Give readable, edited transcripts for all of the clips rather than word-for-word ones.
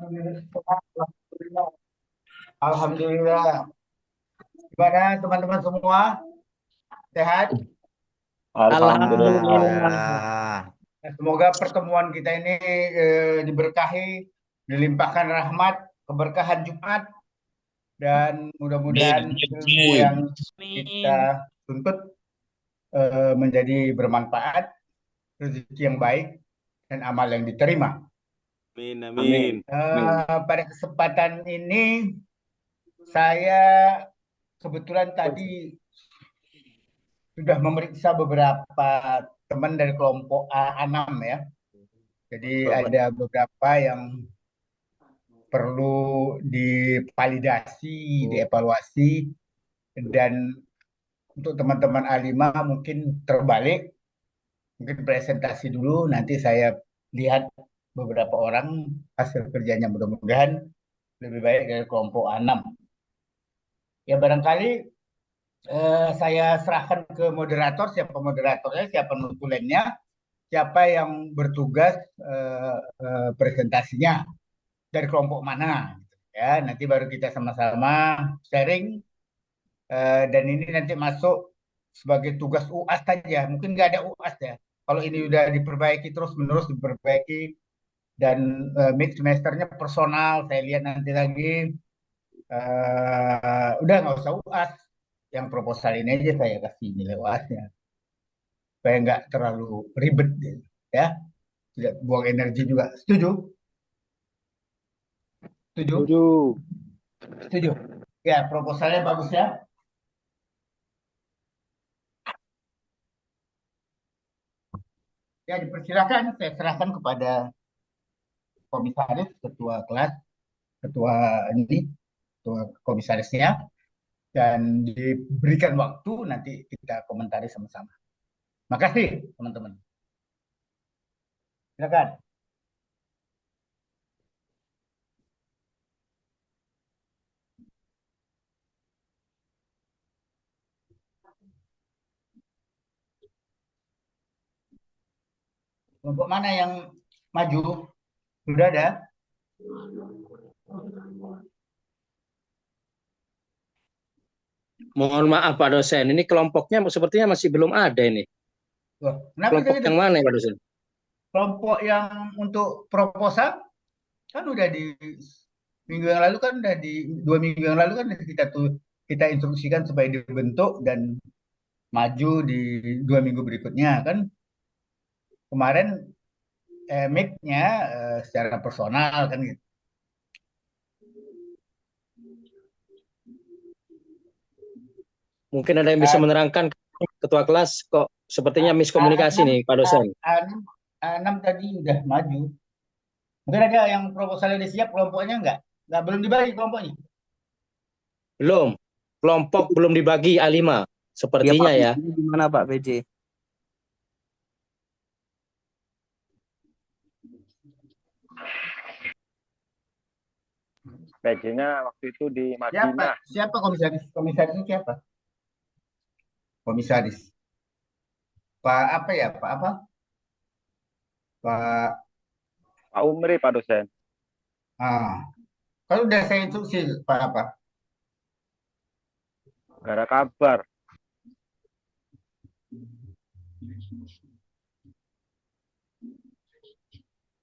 Alhamdulillah. Alhamdulillah. Gimana teman-teman semua? Sehat? Alhamdulillah. Alhamdulillah. Nah, semoga pertemuan kita ini diberkahi, dilimpahkan rahmat, keberkahan Jumat, dan mudah-mudahan ilmu yang Amin. kita tuntut menjadi bermanfaat, rezeki yang baik, dan amal yang diterima. Amin. Amin. Amin. Pada kesempatan ini, saya kebetulan tadi sudah memeriksa beberapa teman dari kelompok A6 ya. Jadi ada beberapa yang perlu divalidasi, dievaluasi, dan untuk teman-teman A5 mungkin terbalik, mungkin presentasi dulu, nanti saya lihat beberapa orang hasil kerjanya mudah-mudahan lebih baik dari kelompok A6. Ya barangkali saya serahkan ke moderator, siapa moderatornya, siapa notulennya, siapa yang bertugas presentasinya dari kelompok mana, gitu. Ya nanti baru kita sama-sama sharing, dan ini nanti masuk sebagai tugas UAS saja, mungkin nggak ada UAS ya kalau ini udah diperbaiki terus menerus diperbaiki, dan mid semesternya personal saya lihat nanti lagi, udah nggak usah UAS, yang proposal ini aja saya kasih nilai UASnya supaya nggak terlalu ribet gitu. Ya, tidak buang energi juga. Setuju? Setuju? Setuju. Setuju. Ya, proposalnya bagus ya. Ya, dipersilakan. Saya serahkan kepada komisaris, ketua kelas, ketua ini, ketua komisarisnya, dan diberikan waktu nanti kita komentari sama-sama. Makasih, teman-teman. Silakan. Kelompok mana yang maju? Sudah ada? Mohon maaf Pak dosen, ini kelompoknya sepertinya masih belum ada ini. Wah, kenapa bisa Kelompok gitu? yang mana ya Pak dosen? Kelompok yang untuk proposal kan udah di minggu yang lalu, kan udah di 2 minggu yang lalu kan kita instruksikan supaya dibentuk dan maju di 2 minggu berikutnya kan. Kemarin make-nya secara personal kan gitu. Mungkin ada yang bisa Dan menerangkan, ketua kelas kok sepertinya miskomunikasi A6, nih Pak dosen. A6, A6 tadi udah maju. Mungkin ada yang proposalnya udah siap, kelompoknya enggak? Enggak, belum dibagi kelompoknya. Belum. Kelompok belum dibagi A5. Ya Pak, Sepertinya ya. PJ gimana Pak PJ? PJ-nya waktu itu di Siapa? Madinah. Siapa komisaris? Komisarisnya siapa? Komisaris. Pak apa ya? Pak apa? Pak. Pak Umri, Pak dosen. Ah, kalau udah saya instruksi Pak apa? Gara kabar.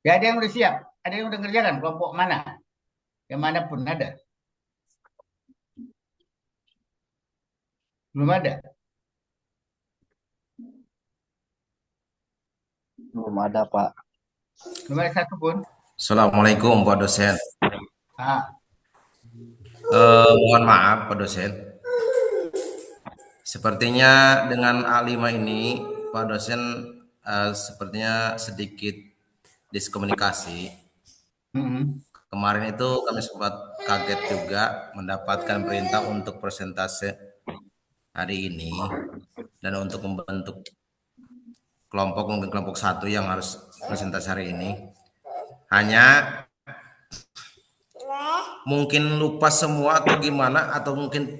Ya ada yang udah siap, ada yang udah ngerjakan kelompok mana, yang manapun ada. Belum ada. Belum ada Pak. Belum ada satu pun. Assalamualaikum Pak dosen. Ah, Mohon maaf Pak dosen. Sepertinya dengan A5 ini Pak dosen sepertinya sedikit diskomunikasi. Kemarin itu kami sempat kaget juga mendapatkan perintah untuk persentase hari ini dan untuk membentuk kelompok, mungkin kelompok satu yang harus presentasi hari ini. Hanya mungkin lupa semua atau gimana, atau mungkin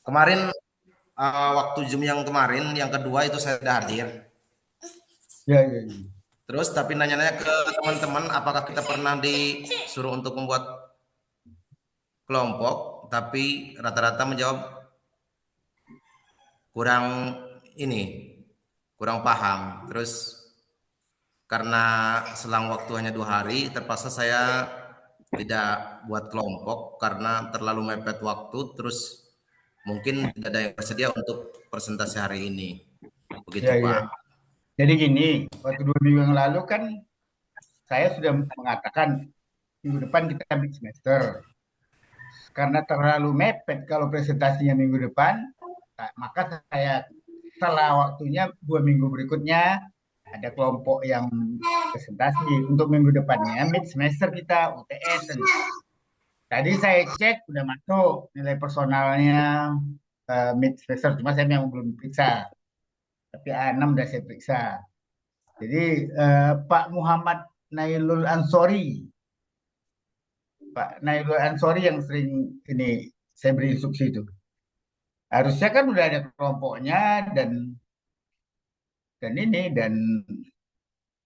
kemarin waktu Zoom yang kemarin yang kedua itu saya sudah hadir. ya, ya, ya. Terus tapi nanya-nanya ke teman-teman apakah kita pernah disuruh untuk membuat kelompok, tapi rata-rata menjawab kurang ini, kurang paham. Terus karena selang waktu hanya 2 hari, terpaksa saya tidak buat kelompok karena terlalu mepet waktu. Terus mungkin tidak ada yang bersedia untuk presentasi hari ini. Begitu, Ya, ya. Pak. Jadi gini, waktu 2 minggu yang lalu kan saya sudah mengatakan minggu depan kita ambil semester. Karena terlalu mepet kalau presentasinya minggu depan, maka saya setelah waktunya 2 minggu berikutnya ada kelompok yang presentasi untuk minggu depannya mid semester kita UTS. Tadi saya cek udah masuk nilai personalnya mid semester, cuma saya yang belum periksa. Tapi A6 udah saya periksa. Jadi Pak Muhammad Nailul Ansori, Pak Nailul Ansori yang sering ini saya beri instruksi itu. Harusnya kan udah ada kelompoknya dan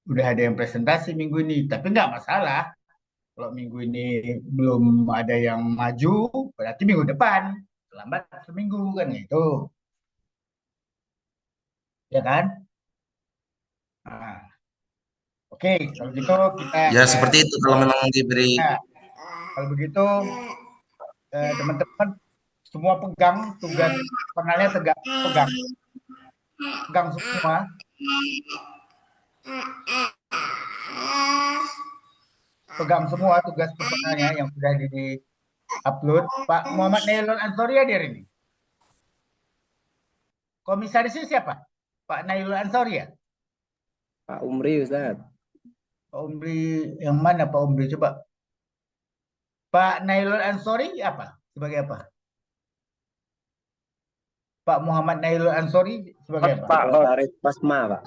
udah ada yang presentasi minggu ini. Tapi nggak masalah. Kalau minggu ini belum ada yang maju, berarti minggu depan lambat seminggu kan itu, ya kan? Nah, oke, kalau gitu kita Ya seperti itu kalau memang diberi. nah, kalau begitu teman-teman semua pegang tugas pengenalnya pegang pegang semua pegang semua tugas personalnya yang sudah di upload. Pak Muhammad Nailul Ansori hadir ini. Komisarisnya siapa? Pak Nailul Ansori ya? Pak Umri, Ustaz. Pak Umri yang mana Pak Umri? Coba. Pak Nailul Ansori apa? Sebagai apa? Pak Muhammad Nailul Ansori sebagai apa? Pak, Sekretaris Pasma, Pak.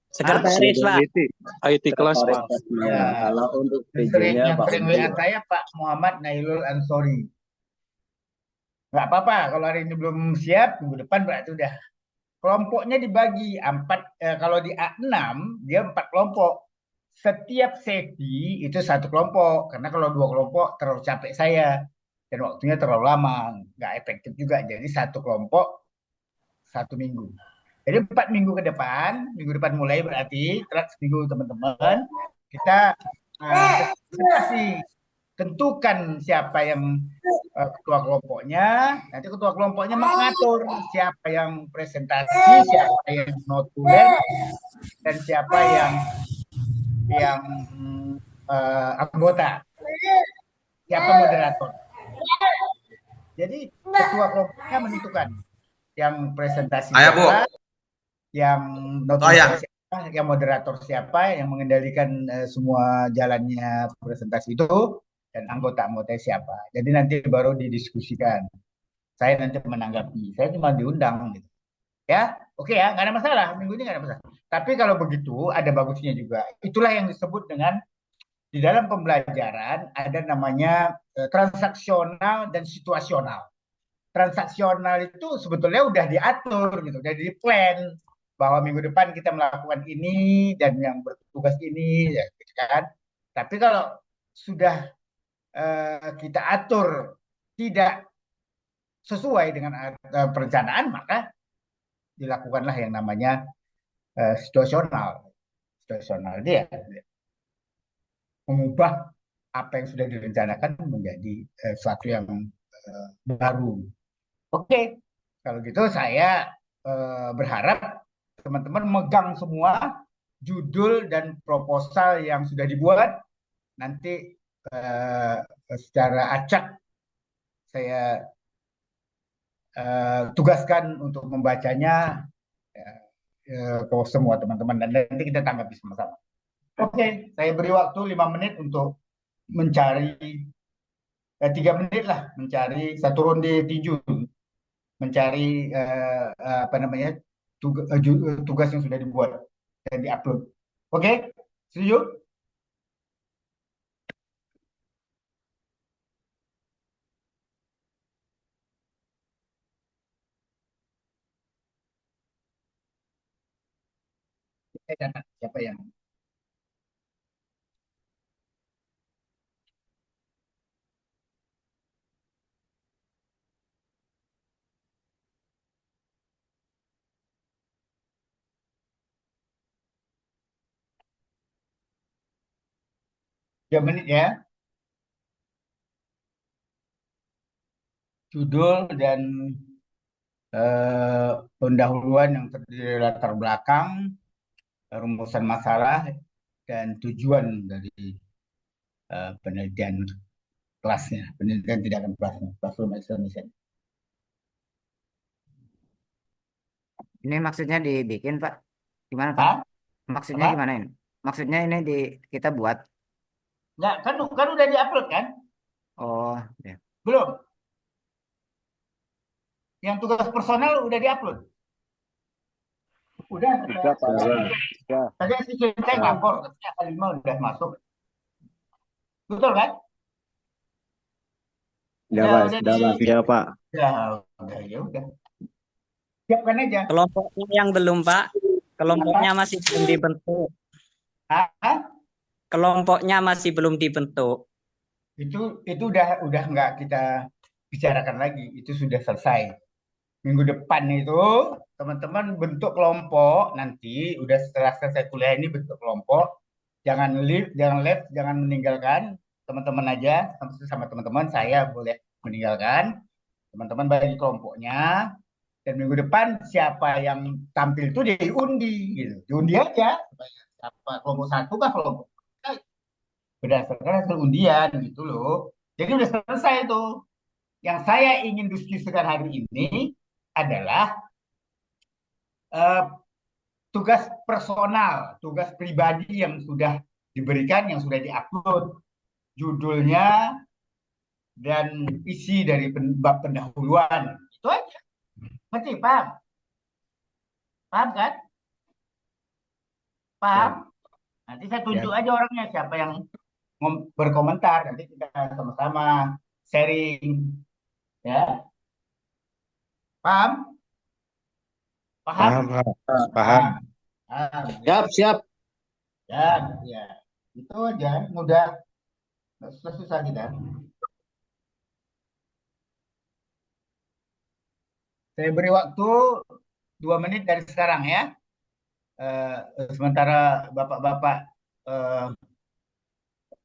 Sekretaris, Pak. peneliti. IT kelas, Sekretaris Pak. Pasma. Ya, Kalau untuk sering PJ-nya yang Pak sering Umri. WA saya Pak Muhammad Nailul Ansori. Nggak apa-apa kalau hari ini belum siap, minggu depan berarti udah. Kelompoknya dibagi kalau di A6 dia 4 kelompok. Setiap sesi itu 1 kelompok, karena kalau 2 kelompok terlalu capek saya dan waktunya terlalu lama, nggak efektif juga. Jadi 1 kelompok 1 minggu. Jadi 4 minggu ke depan, minggu depan mulai berarti telat seminggu teman-teman. Kita presentasi, tentukan siapa yang ketua kelompoknya. Nanti ketua kelompoknya mengatur siapa yang presentasi, siapa yang notulen, dan siapa yang anggota, siapa moderator. Jadi ketua kelompoknya menentukan yang presentasi Ayah, Bu. siapa, yang Oh ya, notulen siapa, yang moderator siapa, yang mengendalikan semua jalannya presentasi itu, dan anggota-anggota siapa. Jadi nanti baru didiskusikan. Saya nanti menanggapi. Saya cuma diundang gitu. Ya, oke ya, nggak ada masalah. Minggu ini nggak ada masalah. Tapi kalau begitu ada bagusnya juga. Itulah yang disebut dengan di dalam pembelajaran ada namanya transaksional dan situasional. Transaksional itu sebetulnya udah diatur gitu, udah di plan bahwa minggu depan kita melakukan ini dan yang bertugas ini, ya, gitu kan. Tapi kalau sudah kita atur tidak sesuai dengan perencanaan, maka dilakukanlah yang namanya situasional. Situasional dia mengubah apa yang sudah direncanakan menjadi sesuatu yang baru. Oke, kalau gitu saya berharap teman-teman megang semua judul dan proposal yang sudah dibuat. Nanti secara acak saya tugaskan untuk membacanya ke semua teman-teman dan nanti kita tanggapi sama-sama. Oke, saya beri waktu 5 menit untuk mencari 3 menit lah mencari satu ronde tinju, mencari apa namanya tugas yang sudah dibuat dan diupload. Oke, setuju? Saya catat siapa yang 3 menit ya. Judul dan pendahuluan yang terdiri dari latar belakang, rumusan masalah, dan tujuan dari penelitian kelasnya, penelitian tindakan kelasnya, classroom examination. Ini maksudnya dibikin, Pak? Gimana, Pak? Hah? Maksudnya Apa? gimana ini? Maksudnya ini kita buat. Nggak, kan udah diupload kan? Oh, ya. Belum. Yang tugas personal udah diupload. Udah. Sudah, Pak. Sudah. Tadi asisten saya ngapor, katanya K5 udah masuk. Betul kan? Udah, Ya, Pak. udah Sudah, Pak. Ya, Pak. ya udah. Siapkan aja. Kelompoknya yang belum, Pak. Kelompoknya masih belum dibentuk. Hah? Kelompoknya masih belum dibentuk. Itu udah nggak kita bicarakan lagi. Itu sudah selesai. Minggu depan itu teman-teman bentuk kelompok nanti. Udah setelah selesai kuliah ini bentuk kelompok. Jangan leave, jangan meninggalkan. Teman-teman aja sama teman-teman, saya boleh meninggalkan. Teman-teman bagi kelompoknya. Dan minggu depan siapa yang tampil itu diundi gitu. Diundi aja. Siapa kelompok satu kah kelompok berdasarkan hasil undian gitu loh. Jadi udah selesai tuh. Yang saya ingin diskusikan hari ini adalah eh, tugas personal, tugas pribadi yang sudah diberikan, yang sudah diupload, judulnya dan isi dari bab pendahuluan. Itu aja. Ngerti, paham? Paham kan? Paham? Nanti saya tunjuk aja orangnya siapa yang berkomentar. Nanti kita sama-sama sharing. Ya. Paham? Paham? Paham. Paham. Siap. Ya. Itu aja. Mudah. Nggak susah-susah kita. Saya beri waktu 2 menit dari sekarang ya. Sementara bapak-bapak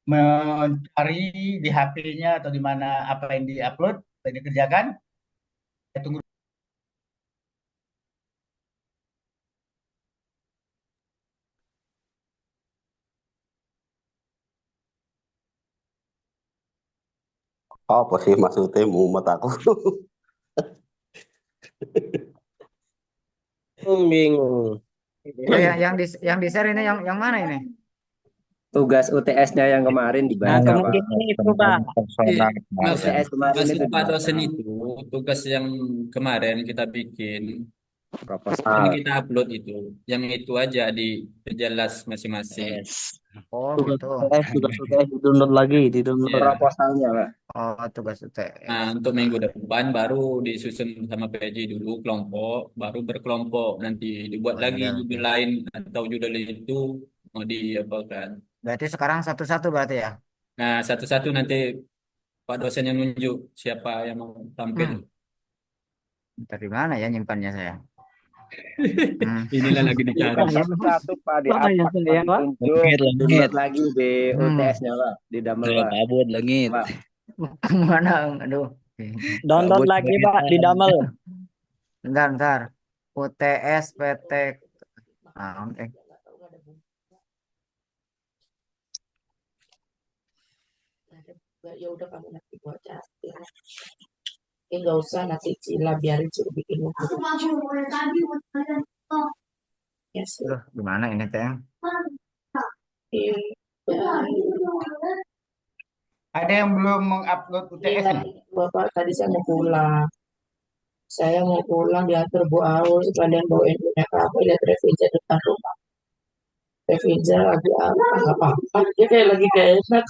mencari di HP-nya atau di mana apa yang diupload, apa yang dikerjakan. Saya tunggu. Apa sih maksudnya mumet aku? Bingung. Oh, yang di share ini yang mana ini? Tugas UTS-nya yang kemarin Nah, dibaca, Pak. kemungkinan itu, Pak. Maksud, UTS kemarin maksud itu Pak dibaca. dosen itu tugas yang kemarin kita bikin, yang Proposal. kita upload itu, yang itu aja diperjelas masing-masing. Oh, Tugas gitu. UTS di-download lagi, di-download. Iya. Proposalnya, Pak. Oh, tugas UTS. Nah, untuk minggu depan baru disusun sama PJ dulu kelompok, baru berkelompok nanti dibuat Oh, lagi iya, judul oke. lain atau judul itu mau diapakan. Berarti sekarang satu-satu berarti ya? Nah, satu-satu nanti Pak dosen yang nunjuk siapa yang mau tampil. Dari mana ya nyimpannya saya? Inilah lagi dicari. Satu-satu, Pak. Apa ya, Diapak, saya, Pak? ditunjuk. Download lagi di Hmm. UTS-nya, Pak. Di Damel, Pak. Kabut langit. Pak. Kemana? Aduh. Download lagi, Pak, di Damel. Bentar. UTS PT. Ah, oke. Ya udah kamu nanti buat casting. Nggak usah nanti Cila biarin Cila bikin buku. Ya sih. Aduh, gimana ini teh? Ada yang belum mengupload Iya, UTS-nya? Bapak tadi saya mau pulang. Saya mau pulang diantar Bu Aul sekalian bawain punya kafe lihat Revija depan rumah. Revija lagi apa? Nggak apa-apa. Dia kayak lagi gak enak.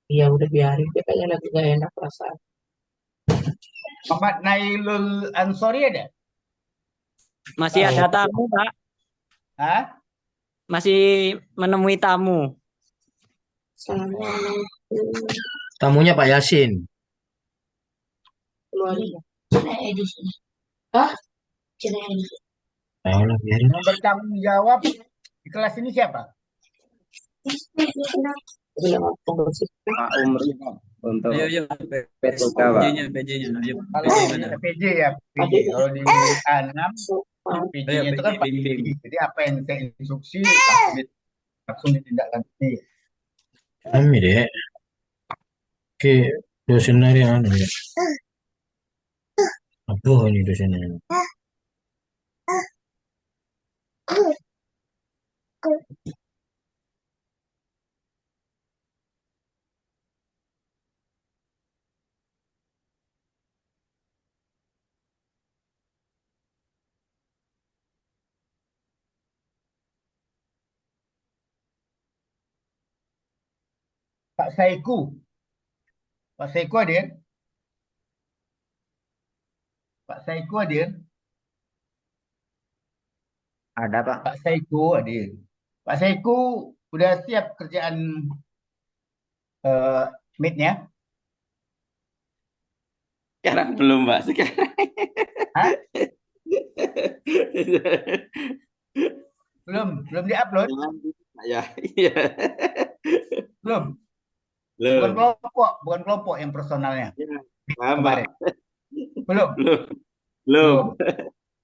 Ya udah biarin dia kayaknya lagi gak enak perasaan. Muhammad Nailul Ansori ada? Masih ada tamu, Pak. Hah? Masih menemui tamu. Assalamualaikum. Tamunya Pak Yasin. Keluarnya. Cina di sini. Hah? Cina di sini. Biarin. Yang bertanggung jawab Di kelas ini siapa? Bilang apa sih? Pak Umri Pak, untuk Ayo, PTK Pak. PJ-nya. Ayo, Kalau PJ di mana? PJ ya, PJ. Adik. Kalau di A6, Sopan. Ayo, PJ-nya itu kan PJ Pak bimbing. Didi. Jadi apa yang saya instruksi langsung ditindaklanjuti. Kami deh, ke dosennya yang anu ya. Apa ini dosennya? Pak Saiku. Pak Saiku hadir? Pak Saiku hadir? Ada Pak. Pak Saiku hadir. Pak Saiku udah siap kerjaan meet-nya? Sekarang belum, Mbak. Sekarang. Hah? Belum diupload? Ya, iya. Belum. Belum. Bukan kelompok yang personalnya. Ya, paham, Pak. Kemarin. Belum. Belum.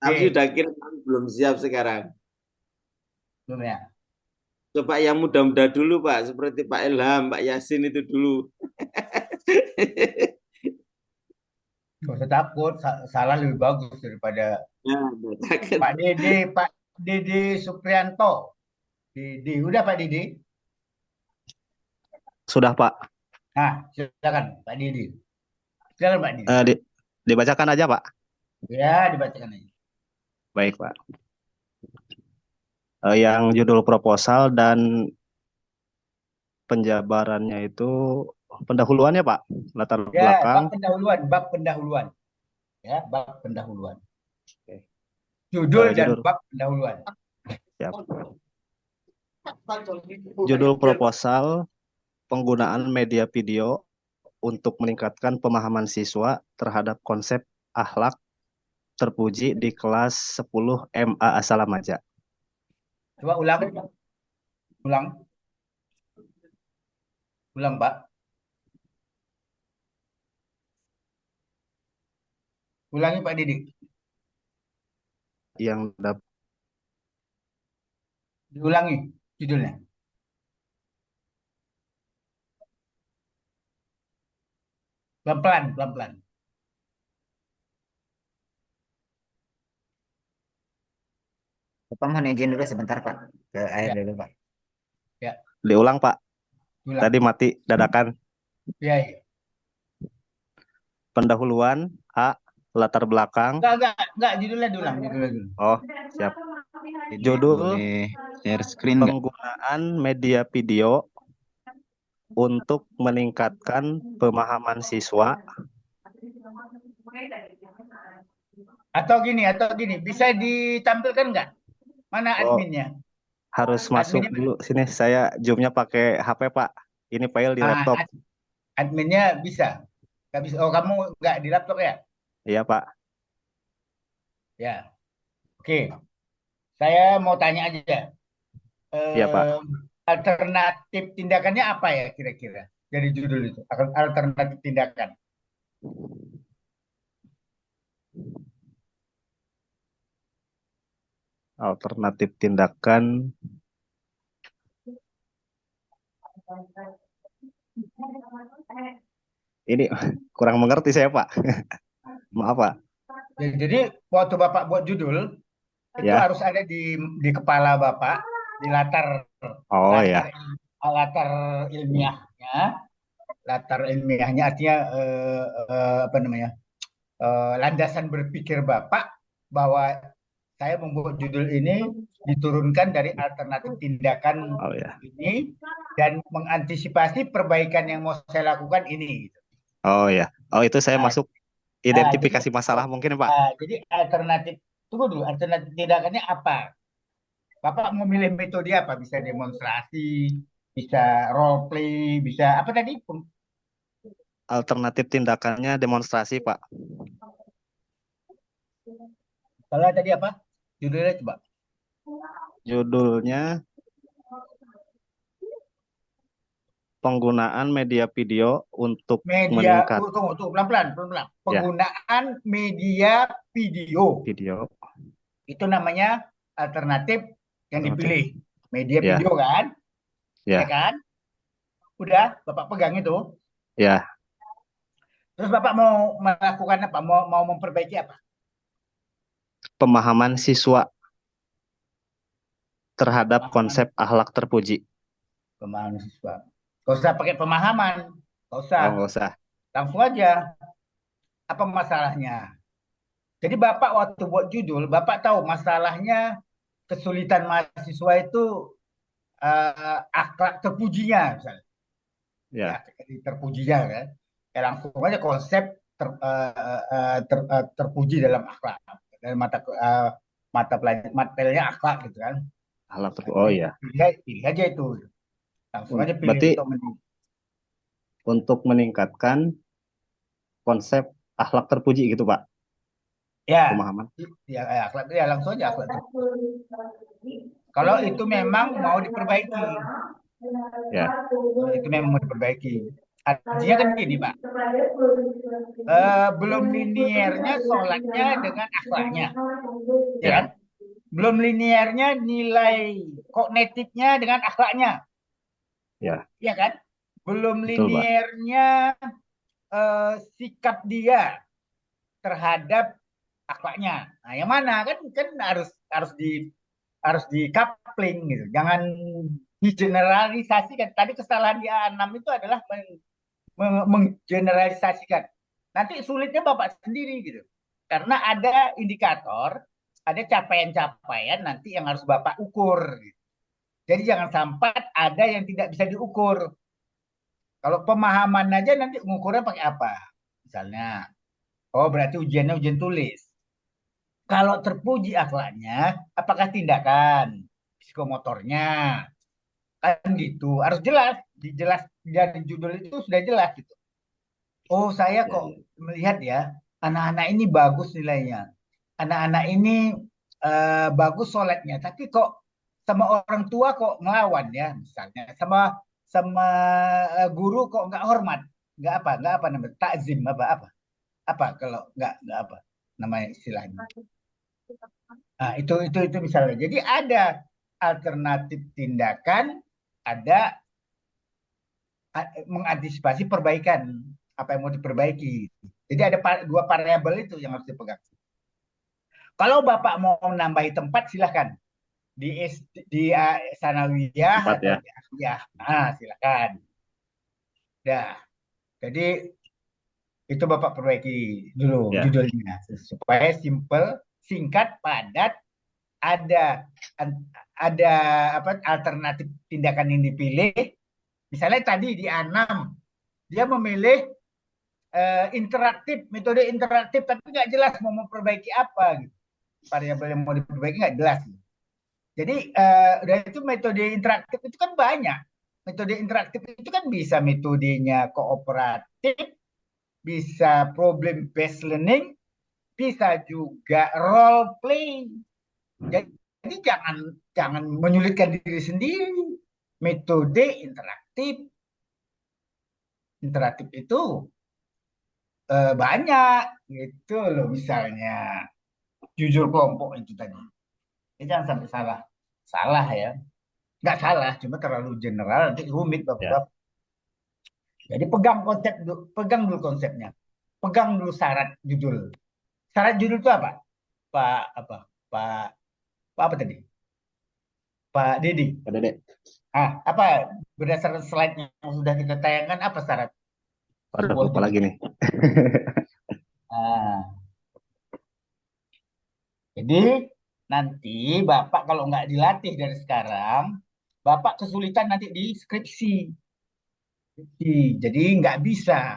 Tapi Oke. udah kira belum siap sekarang. Belum ya. Coba yang muda-muda dulu, Pak, seperti Pak Ilham, Pak Yasin itu dulu. Gak usah takut, salah lebih bagus daripada Ya, takut. Pak Dede Suprianto. Dede, udah Pak Dede? Sudah Pak. Nah, silakan Pak Dede. Silakan Pak Dede. Dibacakan aja Pak. Ya, dibacakan aja. Baik Pak. Yang judul proposal dan penjabarannya itu pendahuluannya Pak, latar Ya, belakang. bab pendahuluan. Ya, bab pendahuluan. Oke. Judul dan bab pendahuluan. Siap. Judul proposal penggunaan media video untuk meningkatkan pemahaman siswa terhadap konsep akhlak terpuji di kelas 10 MA Asalamaja. Coba ulang, Pak. Ulangi Pak Didik. Yang dapat Diulangi judulnya. Pelan-pelan. Bapak mohon izin dulu sebentar Pak. Ke air dulu Pak. Ya. Diulang Pak. Diulang. Tadi mati dadakan. Ya. Pendahuluan A. Latar belakang. Enggak, judulnya diulang. Oh, siap. Judul penggunaan media video untuk meningkatkan pemahaman siswa. Atau gini, bisa ditampilkan nggak? Mana adminnya? Harus masuk dulu sini. Saya zoomnya pakai HP Pak. Ini file di laptop. Adminnya bisa? Nggak bisa. Oh, kamu nggak di laptop ya? Iya Pak. Ya. Oke. Saya mau tanya aja. Iya Pak. Alternatif tindakannya apa ya kira-kira dari judul itu? Alternatif tindakan. Alternatif tindakan. Ini kurang mengerti saya Pak. Maaf Pak. Jadi waktu Bapak buat judul itu harus ada di kepala Bapak, di latar ilmiahnya. Latar ilmiahnya artinya landasan berpikir Bapak bahwa saya membuat judul ini diturunkan dari alternatif tindakan ini dan mengantisipasi perbaikan yang mau saya lakukan ini. Oh ya. Oh itu saya masuk identifikasi masalah mungkin Pak. Jadi alternatif tindakannya apa? Bapak mau milih metode apa? Bisa demonstrasi, bisa role play, bisa apa tadi? Alternatif tindakannya demonstrasi Pak. Kalau tadi apa? Judulnya coba. Judulnya penggunaan media video untuk Media, meningkat tunggu, pelan-pelan. ya Penggunaan media video. video Itu namanya alternatif yang alternatif. dipilih. Media Ya, video kan? Ya ya, kan? Udah, Bapak pegang itu. ya. Terus Bapak mau melakukan apa? Mau memperbaiki apa? Pemahaman siswa terhadap Pemahaman, konsep akhlak terpuji. pemahaman siswa. Gak usah pakai pemahaman. Gak usah. Oh, nggak usah. Langsung aja. Apa masalahnya? Jadi Bapak waktu buat judul, Bapak tahu masalahnya kesulitan mahasiswa itu akhlak terpujinya misalnya. Ya, Ya, terpujinya kan. Ya, langsung aja konsep terpuji dalam akhlak. Dalam mata pelajaran materialnya akhlak gitu kan. akhlak terpuji. Oh Jadi ya. pilih aja itu. Langsung aja pilih Berarti untuk untuk meningkatkan konsep akhlak terpuji gitu, Pak. ya, Pemahaman. ya akhlak ya langsung aja akhlak terpuji. Kalau itu memang mau diperbaiki, Ya, kalau itu memang mau diperbaiki. Artinya kan gini Pak, belum liniernya sholatnya dengan akhlaknya, ya ya, kan? Belum liniernya nilai kognitifnya dengan akhlaknya, ya. ya kan? Belum Betul, Pak. liniernya sikap dia terhadap akhlaknya. Nah, yang mana kan harus di coupling gitu. Jangan digeneralisasikan. Tadi kesalahan di A6 itu adalah menggeneralisasikan. Nanti sulitnya Bapak sendiri gitu. Karena ada indikator, ada capaian-capaian nanti yang harus Bapak ukur. Gitu. Jadi jangan sampai ada yang tidak bisa diukur. Kalau pemahaman aja nanti mengukurnya pakai apa? Misalnya, oh berarti ujiannya ujian tulis. Kalau terpuji akhlaknya, apakah tindakan psikomotornya? Kan gitu. Harus jelas, dijelas dari judul itu sudah jelas gitu. Oh, saya Ya, kok ya. melihat ya, anak-anak ini bagus nilainya. Anak-anak ini bagus sholatnya, tapi kok sama orang tua kok ngelawan ya, misalnya. Sama guru kok nggak hormat. Nggak apa namanya, takzim apa kalau nggak apa namanya istilahnya. Nah, itu misalnya. Jadi ada alternatif tindakan, ada mengantisipasi perbaikan apa yang mau diperbaiki. Jadi ada dua variabel itu yang harus dipegang. Kalau Bapak mau nambahi tempat silahkan di sanawiyah Tempat atau ya. di asliyah. Nah, silakan. Dah. Jadi itu Bapak perbaiki dulu Ya, judulnya supaya simple, singkat, padat, ada apa alternatif tindakan yang dipilih. Misalnya tadi di A6 dia memilih interaktif, metode interaktif, tapi nggak jelas mau memperbaiki apa gitu. Variabel yang mau diperbaiki nggak jelas. Jadi udah itu metode interaktif itu kan banyak. Metode interaktif itu kan bisa metodenya kooperatif, bisa problem based learning, bisa juga role playing. Jadi jangan menyulitkan diri sendiri. Metode interaktif itu banyak gitu loh, misalnya jujur kelompok itu tadi. Jangan sampai salah ya. Nggak salah, cuma terlalu general nanti rumit ya. Bapak. Jadi pegang dulu konsepnya. Pegang dulu syarat judul. Syarat judul itu apa? Pak apa tadi? Pak Dedi. Pak Dede. Apa berdasarkan slide yang sudah kita tayangkan apa syarat? Waduh, lupa lagi nih. Jadi nanti Bapak kalau nggak dilatih dari sekarang, Bapak kesulitan nanti di skripsi. Jadi nggak bisa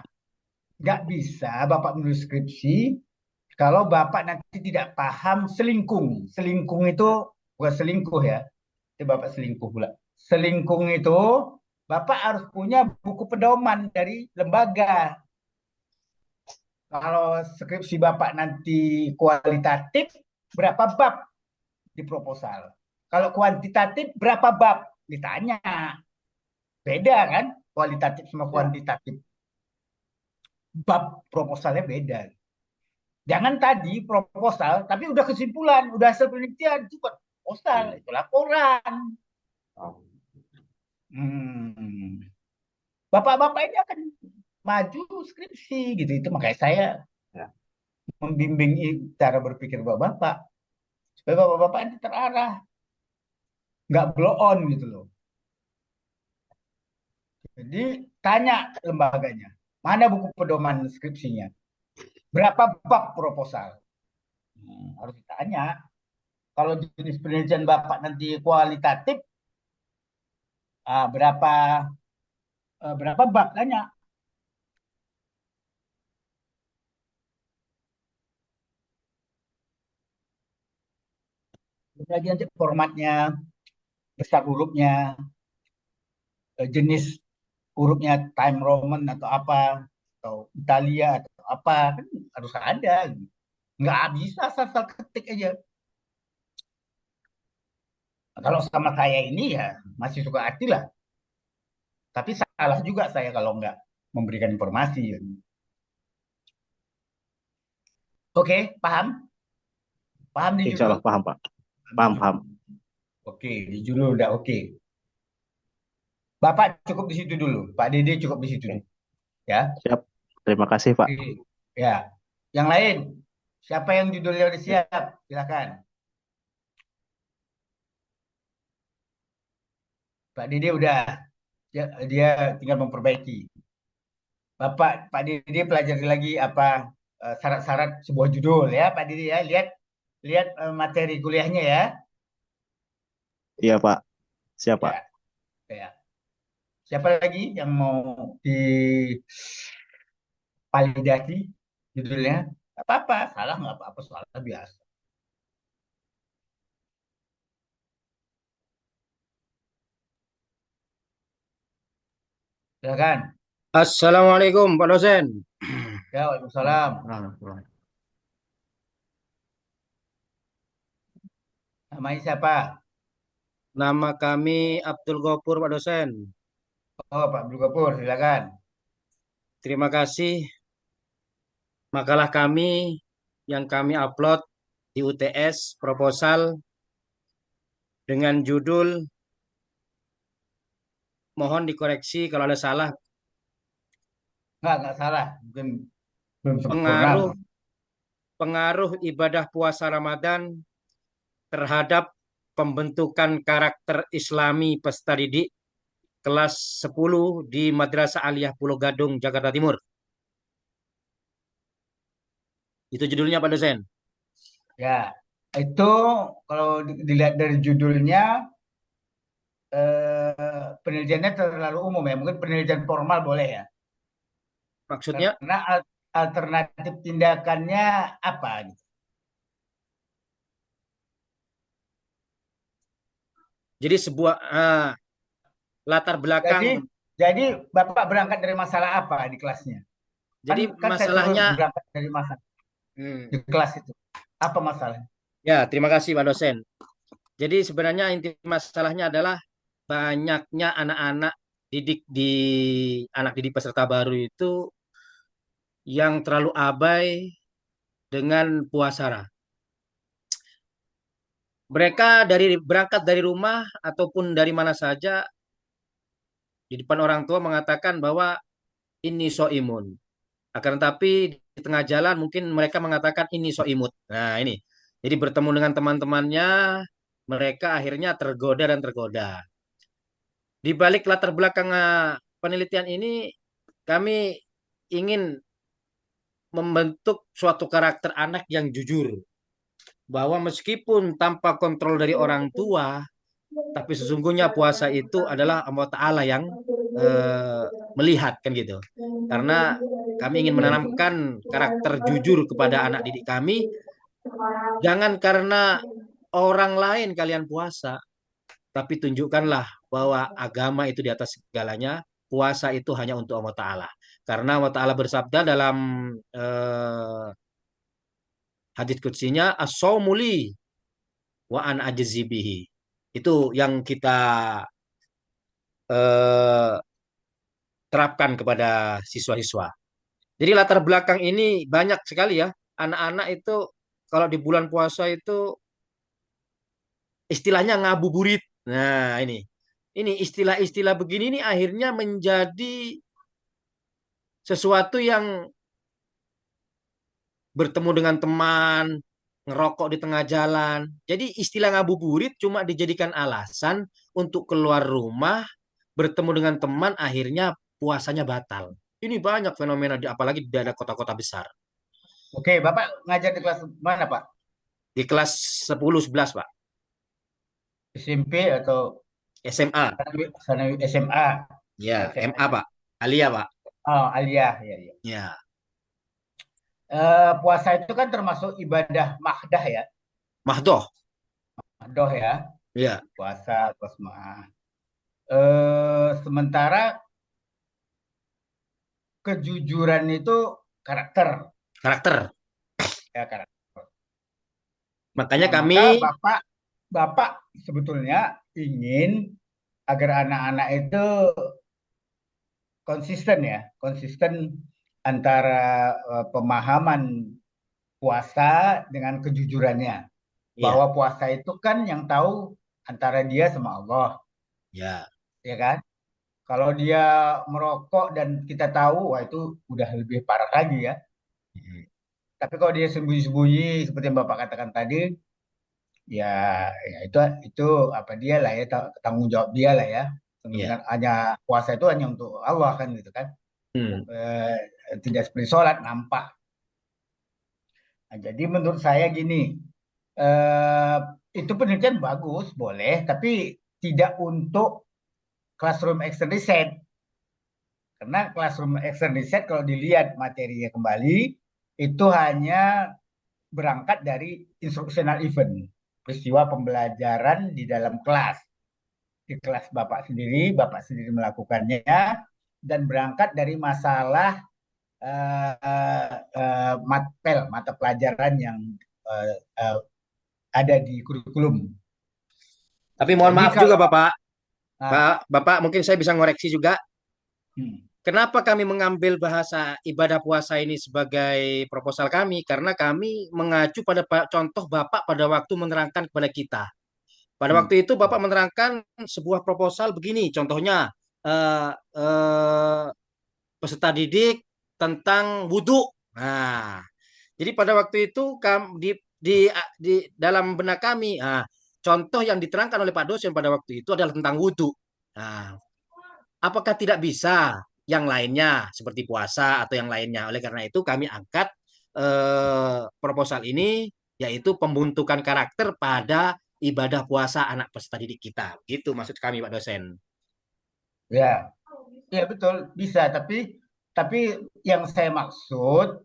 Bapak menulis skripsi kalau Bapak nanti tidak paham selingkung. Selingkung itu bukan selingkuh ya, itu Bapak selingkuh pula. Selingkung itu Bapak harus punya buku pedoman dari lembaga. Kalau skripsi Bapak nanti kualitatif, berapa bab di proposal. Kalau kuantitatif, berapa bab? Ditanya. Beda kan? kualitatif sama kuantitatif. Bab proposalnya beda. Jangan tadi proposal, tapi udah kesimpulan, udah hasil penelitian, itu bukan proposal, itu laporan. Bapak-bapak ini akan maju skripsi gitu, itu makanya saya membimbing cara berpikir bapak-bapak supaya bapak-bapak ini terarah, nggak blow on gitu loh. Jadi tanya lembaganya, mana buku pedoman skripsinya, berapa bab proposal, harus ditanya. Kalau jenis penelitian bapak nanti kualitatif, berapa bab, tanya. Lagi nanti formatnya, besar hurufnya, jenis hurufnya Time Roman atau apa, atau Italia atau apa, kan harus ada. Nggak bisa asal ketik aja. Kalau sama saya ini ya masih suka hati lah. Tapi salah juga saya kalau nggak memberikan informasi. Oke, paham? Paham di Insya Allah paham, Pak. Paham. Oke, di Julu udah oke. Bapak cukup di situ dulu. Pak Dede cukup di situ. Ya. Siap. Terima kasih, Pak. Oke. Ya. Yang lain, siapa yang judulnya udah siap? Silakan. Pak Dede udah. Dia tinggal memperbaiki. Pak Dede pelajari lagi apa syarat-syarat sebuah judul ya, Pak Dede ya. Lihat materi kuliahnya ya. Iya, Pak. Siap, Pak. Ya. Siapa lagi yang mau divalidasi judulnya? Nggak apa-apa, salah nggak apa-apa, salah biasa. Silakan. Assalamualaikum Pak dosen. Ya, waalaikumsalam. Namanya siapa? Nama kami Abdul Gopur Pak dosen. Oh, Pak Abdul Gopur, silakan. Terima kasih. Makalah kami yang kami upload di UTS proposal dengan judul, mohon dikoreksi kalau ada salah. Nggak salah. Mungkin belum sempurna. Pengaruh ibadah puasa Ramadan terhadap pembentukan karakter Islami peserta didik kelas 10 di Madrasah Aliyah Pulau Gadung, Jakarta Timur. Itu judulnya Pak dosen. Ya, itu kalau dilihat dari judulnya, penelitiannya terlalu umum ya. Mungkin penelitian formal boleh ya. Maksudnya? Karena alternatif tindakannya apa gitu. Jadi sebuah latar belakang. Jadi Bapak berangkat dari masalah apa di kelasnya? Jadi kan masalahnya saya berangkat dari masalah di kelas itu. Apa masalahnya? Ya, terima kasih Pak dosen. Jadi sebenarnya inti masalahnya adalah banyaknya anak-anak didik peserta baru itu yang terlalu abai dengan puasara. Mereka berangkat dari rumah ataupun dari mana saja di depan orang tua mengatakan bahwa ini soimun. Akan tetapi di tengah jalan mungkin mereka mengatakan ini soimut. Nah ini, jadi bertemu dengan teman-temannya, mereka akhirnya tergoda dan tergoda. Di balik latar belakang penelitian ini, kami ingin membentuk suatu karakter anak yang jujur. Bahwa meskipun tanpa kontrol dari orang tua, tapi sesungguhnya puasa itu adalah Allah Ta'ala yang melihat kan gitu. Karena kami ingin menanamkan karakter jujur kepada anak didik kami. Jangan karena orang lain kalian puasa, tapi tunjukkanlah bahwa agama itu di atas segalanya. Puasa itu hanya untuk Allah Ta'ala. Karena Allah Ta'ala bersabda dalam hadits qudsinya, as-shaumuli wa an ajzibihi. Itu yang kita terapkan kepada siswa-siswa. Jadi latar belakang ini banyak sekali ya. Anak-anak itu kalau di bulan puasa itu istilahnya ngabuburit. Nah, ini. Ini istilah-istilah begini ini akhirnya menjadi sesuatu yang bertemu dengan teman, ngerokok di tengah jalan. Jadi istilah ngabuburit cuma dijadikan alasan untuk keluar rumah, bertemu dengan teman, akhirnya puasanya batal. Ini banyak fenomena apalagi di daerah kota-kota besar. Oke, Bapak ngajar di kelas mana, Pak? Di kelas 10 11, Pak. SMP atau SMA. SMA? Ya, SMA. MA, Pak. Alia, Pak. Oh, aliyah, ya, ya. Ya. Puasa itu kan termasuk ibadah mahdah ya. Mahdoh. Mahdoh ya. Ya. Puasa, puasa. Sementara kejujuran itu karakter. Karakter. Ya, karakter. Makanya Nah, kami maka Bapak sebetulnya ingin agar anak-anak itu konsisten antara pemahaman puasa dengan kejujurannya. Bahwa puasa itu kan yang tahu antara dia sama Allah. Ya. Ya kan? Kalau dia merokok dan kita tahu, wah itu udah lebih parah lagi ya. Tapi kalau dia sembunyi-sembunyi seperti yang Bapak katakan tadi, ya, ya itu apa dia lah ya, tanggung jawab dia lah ya. Hanya puasa itu hanya untuk Allah kan gitu kan. Tidak seperti sholat nampak. Nah, jadi menurut saya gini, itu penelitian bagus, boleh, tapi tidak untuk classroom extend research. Karena classroom extend research kalau dilihat materinya kembali, itu hanya berangkat dari instructional event, peristiwa pembelajaran di dalam kelas. Di kelas Bapak sendiri melakukannya, dan berangkat dari masalah mata pelajaran yang ada di kurikulum. Tapi mohon maaf juga Bapak. Bapak mungkin saya bisa ngoreksi juga. Kenapa kami mengambil bahasa ibadah puasa ini sebagai proposal kami? Karena kami mengacu pada contoh Bapak pada waktu menerangkan kepada kita. Pada waktu itu Bapak menerangkan sebuah proposal begini, contohnya peserta didik tentang wudhu. Nah, jadi pada waktu itu di dalam benak kami, contoh yang diterangkan oleh Pak dosen pada waktu itu adalah tentang wudhu. Nah, apakah tidak bisa yang lainnya seperti puasa atau yang lainnya? Oleh karena itu kami angkat proposal ini, yaitu pembentukan karakter pada ibadah puasa anak peserta didik kita. Gitu maksud kami Pak dosen. Ya, ya betul bisa. Tapi yang saya maksud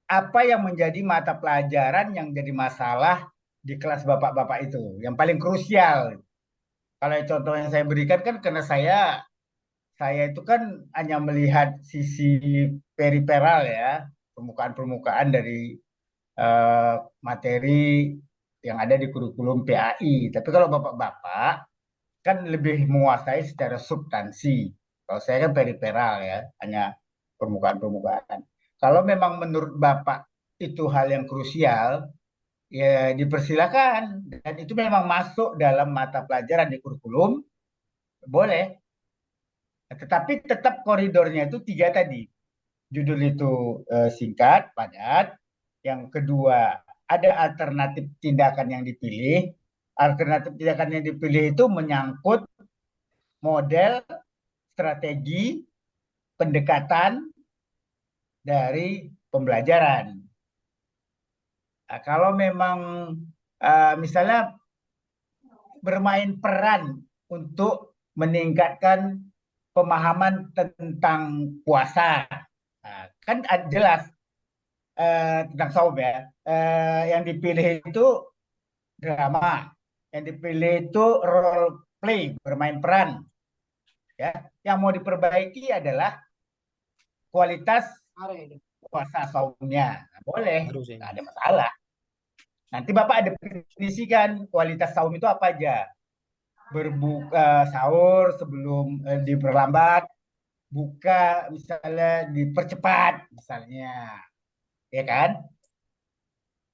apa yang menjadi mata pelajaran yang jadi masalah di kelas bapak-bapak itu, yang paling krusial. Kalau contoh yang saya berikan kan karena saya itu kan hanya melihat sisi periferal ya, permukaan-permukaan dari materi yang ada di kurikulum PAI. Tapi kalau bapak-bapak kan lebih menguasai secara substansi. Kalau saya kan periferal ya, hanya permukaan-permukaan. Kalau memang menurut Bapak itu hal yang krusial, ya dipersilakan. Dan itu memang masuk dalam mata pelajaran di kurikulum, boleh. Tetapi tetap koridornya itu 3 tadi. Judul itu singkat, padat. Yang kedua, ada alternatif tindakan yang dipilih. Alternatif tindakan yang dipilih itu menyangkut model, strategi, pendekatan dari pembelajaran. Nah, kalau memang misalnya bermain peran untuk meningkatkan pemahaman tentang puasa, nah, kan jelas tentang saum ya. Yang dipilih itu drama, yang dipilih itu role play, bermain peran. Ya, yang mau diperbaiki adalah kualitas puasa saumnya. Nah, boleh, nggak ada masalah. Nanti Bapak definisikan kualitas saum itu apa aja. berbuka sahur sebelum diperlambat, buka misalnya dipercepat misalnya, ya kan?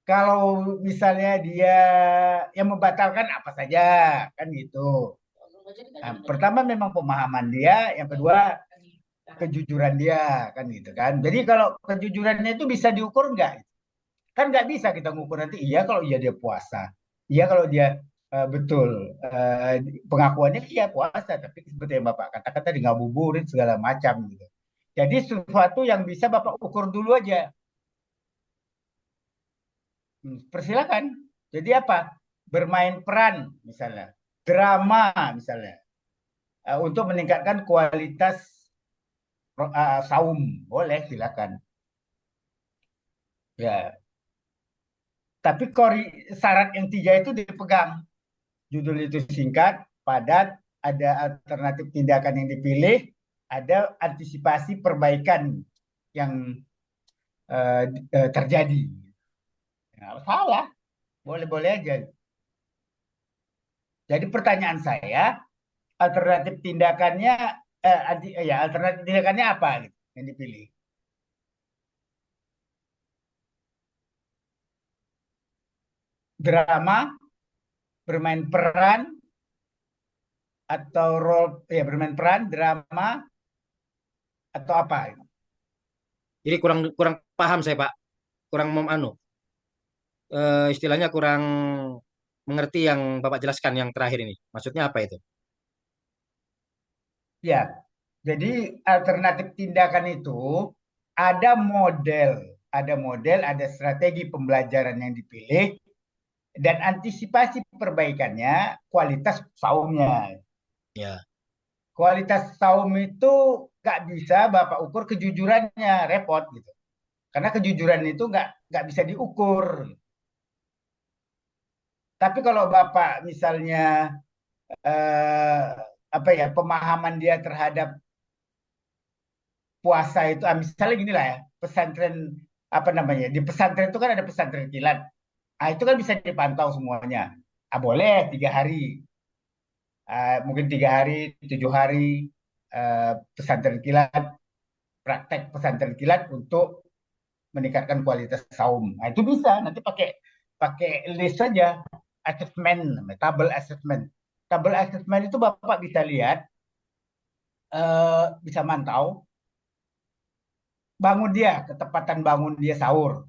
Kalau misalnya dia yang membatalkan apa saja, kan gitu. Nah, pertama memang pemahaman dia, yang kedua kejujuran dia, kan gitu kan. Jadi kalau kejujurannya itu bisa diukur nggak? Kan nggak bisa kita ngukur nanti. Iya kalau iya dia puasa, iya kalau dia betul pengakuannya iya puasa, tapi seperti yang Bapak katakan tadi ngabuburit segala macam gitu. Jadi sesuatu yang bisa Bapak ukur dulu aja. Persilakan. Jadi apa? Bermain peran misalnya, drama misalnya, untuk meningkatkan kualitas saum, boleh silakan. Ya, tapi syarat yang 3 itu dipegang. Judul itu singkat, padat, ada alternatif tindakan yang dipilih, ada antisipasi perbaikan yang terjadi. Nggak salah, boleh-boleh aja. Jadi pertanyaan saya, alternatif tindakannya alternatif tindakannya apa gitu, yang dipilih? Drama, bermain peran, atau bermain peran, drama, atau apa? Jadi kurang paham saya Pak, kurang istilahnya kurang mengerti yang Bapak jelaskan yang terakhir ini. Maksudnya apa itu? Ya, jadi alternatif tindakan itu ada model, ada strategi pembelajaran yang dipilih, dan antisipasi perbaikannya kualitas saumnya. Ya. Kualitas saum itu nggak bisa Bapak ukur kejujurannya, repot gitu. Karena kejujuran itu nggak bisa diukur. Tapi kalau Bapak misalnya pemahaman dia terhadap puasa itu, misalnya gini lah ya, pesantren apa namanya, di pesantren itu kan ada pesantren kilat. Nah, itu kan bisa dipantau semuanya. Boleh 3 hari, mungkin 3 hari, 7 hari pesantren kilat, praktek pesantren kilat untuk meningkatkan kualitas saum. Nah, itu bisa nanti pakai list saja, assessment, tabel assessment. Tabel assessment itu Bapak bisa lihat, bisa mantau ketepatan bangun dia sahur.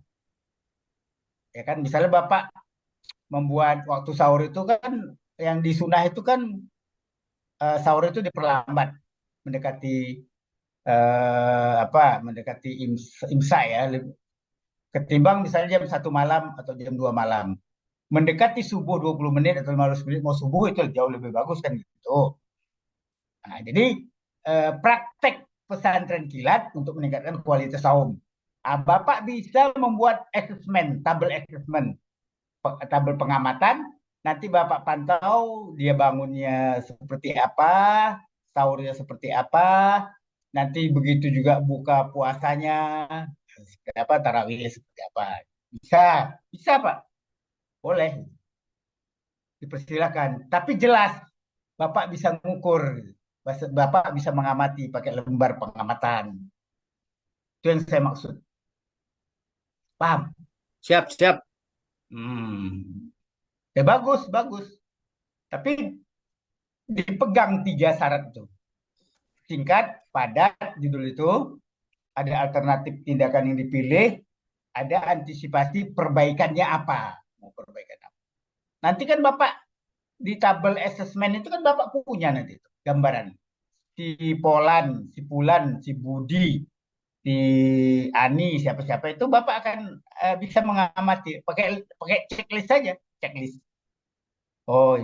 Ya kan, misalnya Bapak membuat waktu sahur itu kan, yang disunah itu kan sahur itu diperlambat mendekati mendekati imsa ya, ketimbang misalnya jam 1 malam atau jam 2 malam. Mendekati subuh 20 menit atau 15 menit mau subuh itu jauh lebih bagus kan gitu. Nah, jadi praktek pesantren kilat untuk meningkatkan kualitas saum. Bapak bisa membuat tabel assessment, tabel pengamatan. Nanti Bapak pantau dia bangunnya seperti apa, sahurnya seperti apa. Nanti begitu juga buka puasanya, seperti apa, tarawih seperti apa. Bisa Pak, boleh, dipersilakan. Tapi jelas Bapak bisa mengukur, Bapak bisa mengamati pakai lembar pengamatan. Itu yang saya maksud. Paham? Siap. Ya bagus. Tapi dipegang 3 syarat itu. Singkat, padat, judul itu. Ada alternatif tindakan yang dipilih. Ada antisipasi perbaikannya apa. Mau perbaikan apa. Nanti kan Bapak di tabel assessment itu kan Bapak punya nanti itu, gambaran. Si Polan, si Pulan, si Budi, si Ani, siapa-siapa itu Bapak akan bisa mengamati pakai checklist saja, checklist. Oh,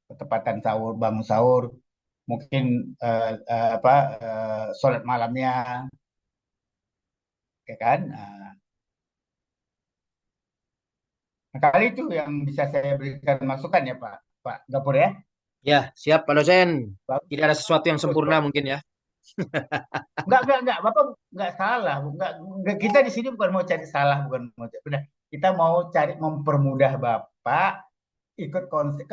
ketepatan sahur, bangun sahur, mungkin sholat malamnya, ya kan? Nah, kali itu yang bisa saya berikan masukan ya Pak Gapur ya. Ya, siap Pak dosen. Bagus. Tidak ada sesuatu yang sempurna mungkin ya. Enggak. Bapak enggak salah. Enggak, kita di sini bukan mau cari salah, bukan mau cari benar. Kita mau cari mempermudah Bapak ikut konsep.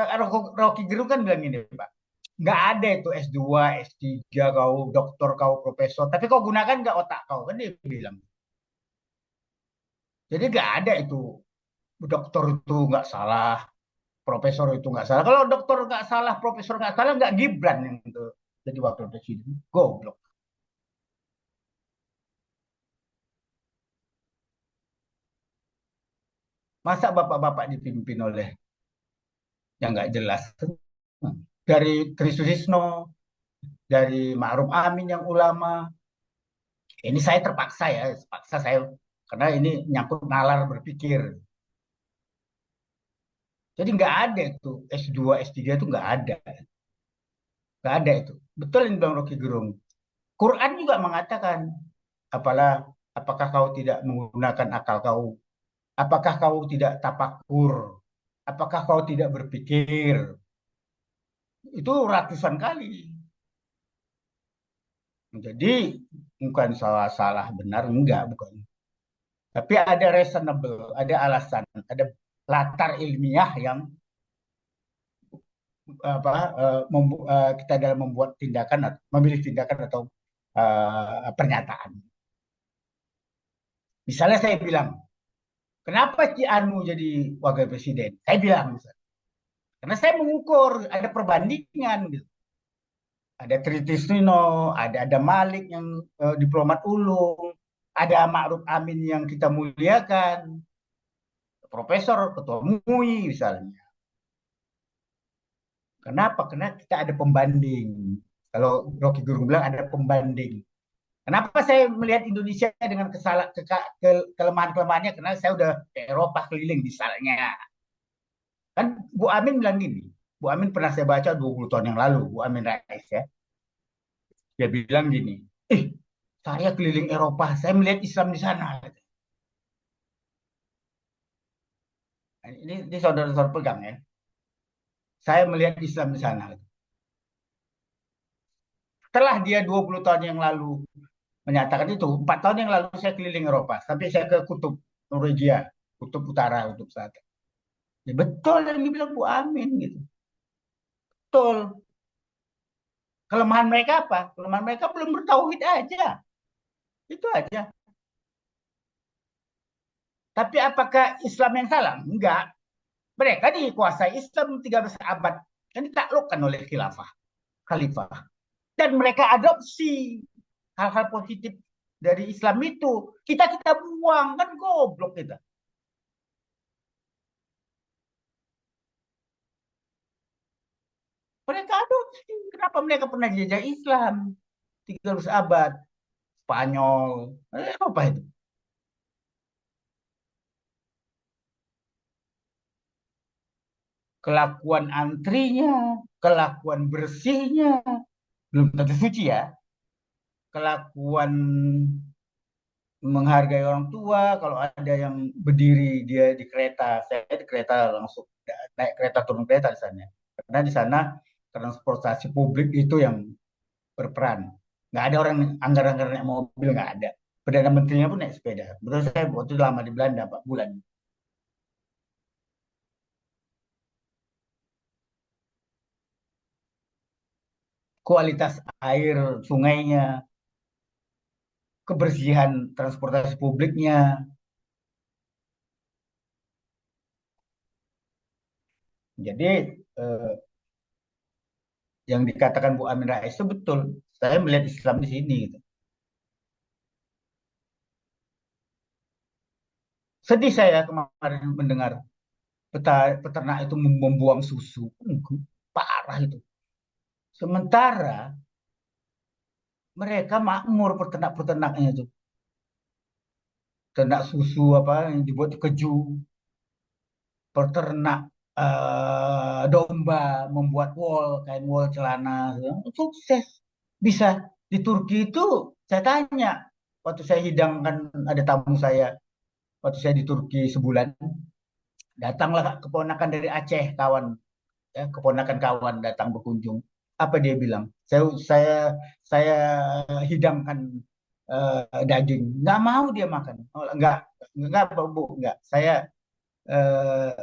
Rocky Gerung kan bilang gini, Pak. Nggak ada itu S2, S3, kau doktor, kau profesor. Tapi kau gunakan nggak otak kau, kan dia bilang. Jadi nggak ada itu. Dokter itu nggak salah, profesor itu nggak salah. Kalau dokter nggak salah, profesor nggak salah, nggak Gibran yang itu jadi wakil presiden. Goblok. Masa bapak-bapak dipimpin oleh yang nggak jelas? Dari Trisutrisno, dari Ma'ruf Amin yang ulama. Ini saya terpaksa ya, terpaksa saya karena ini nyangkut nalar berpikir. Jadi nggak ada itu S2, S3 itu nggak ada. Nggak ada itu. Betul yang bilang Rocky Gerung. Quran juga mengatakan, apakah kau tidak menggunakan akal kau? Apakah kau tidak tapakur? Apakah kau tidak berpikir? Itu ratusan kali. Jadi bukan salah benar, enggak, bukan. Tapi ada reasonable, ada alasan, ada latar ilmiah yang kita dalam membuat tindakan, memilih tindakan atau pernyataan. Misalnya saya bilang, kenapa Ci Anu jadi wakil presiden? Saya bilang, misalnya, karena saya mengukur ada perbandingan gitu. Ada Trisutrisno, ada Malik yang diplomat ulung, ada Ma'ruf Amin yang kita muliakan, profesor, ketua MUI misalnya. Kenapa? Karena kita ada pembanding. Kalau Rocky Gerung bilang ada pembanding. Kenapa saya melihat Indonesia dengan kelemahan-kelemahannya? Karena saya udah ke Eropa keliling misalnya. Kan Bu Amin bilang gini. Bu Amin pernah saya baca 20 tahun yang lalu, Bu Amin Rais ya. Dia bilang gini, saya keliling Eropa, saya melihat Islam di sana. Ini saudara-saudara pegang ya. Saya melihat Islam di sana. Setelah dia 20 tahun yang lalu menyatakan itu, 4 tahun yang lalu saya keliling Eropa, sampai saya ke Kutub Norwegia, Kutub Utara, Kutub Selatan. Ya betul yang dibilang Bu Amin gitu. Betul. Kelemahan mereka apa? Kelemahan mereka belum bertauhid aja. Itu aja. Tapi apakah Islam yang salah? Enggak. Mereka dikuasai Islam 13 abad. Dan ditaklukkan oleh khalifah. Dan mereka adopsi hal-hal positif dari Islam itu. Kita buang, kan goblok kita. Mereka adopsi. Kenapa mereka pernah jajah Islam? 13 abad. Spanyol. Apa itu? Kelakuan antrinya, kelakuan bersihnya, belum tentu suci ya. Kelakuan menghargai orang tua, kalau ada yang berdiri dia di kereta, saya di kereta langsung naik kereta turun kereta di sana. Karena di sana transportasi publik itu yang berperan. Nggak ada orang anggar-anggar naik mobil, nggak ada. Perdana Menterinya pun naik sepeda. Betul, saya waktu itu lama di Belanda 4 bulan. Kualitas air sungainya, kebersihan transportasi publiknya. Jadi yang dikatakan Bu Amin Rais itu betul. Saya melihat Islam di sini. Gitu. Sedih saya kemarin mendengar peternak itu membuang susu. Parah itu. Sementara mereka makmur peternak-peternaknya itu. Ternak susu apa yang dibuat keju. Peternak domba membuat kain wol celana. Sukses. Bisa. Di Turki itu saya tanya. Waktu saya hidangkan ada tamu saya. Waktu saya di Turki sebulan. Datanglah keponakan dari Aceh, kawan. Ya, keponakan kawan datang berkunjung. Apa dia bilang? Saya hidangkan daging. Nggak mau dia makan. Oh, nggak Bu, nggak. Saya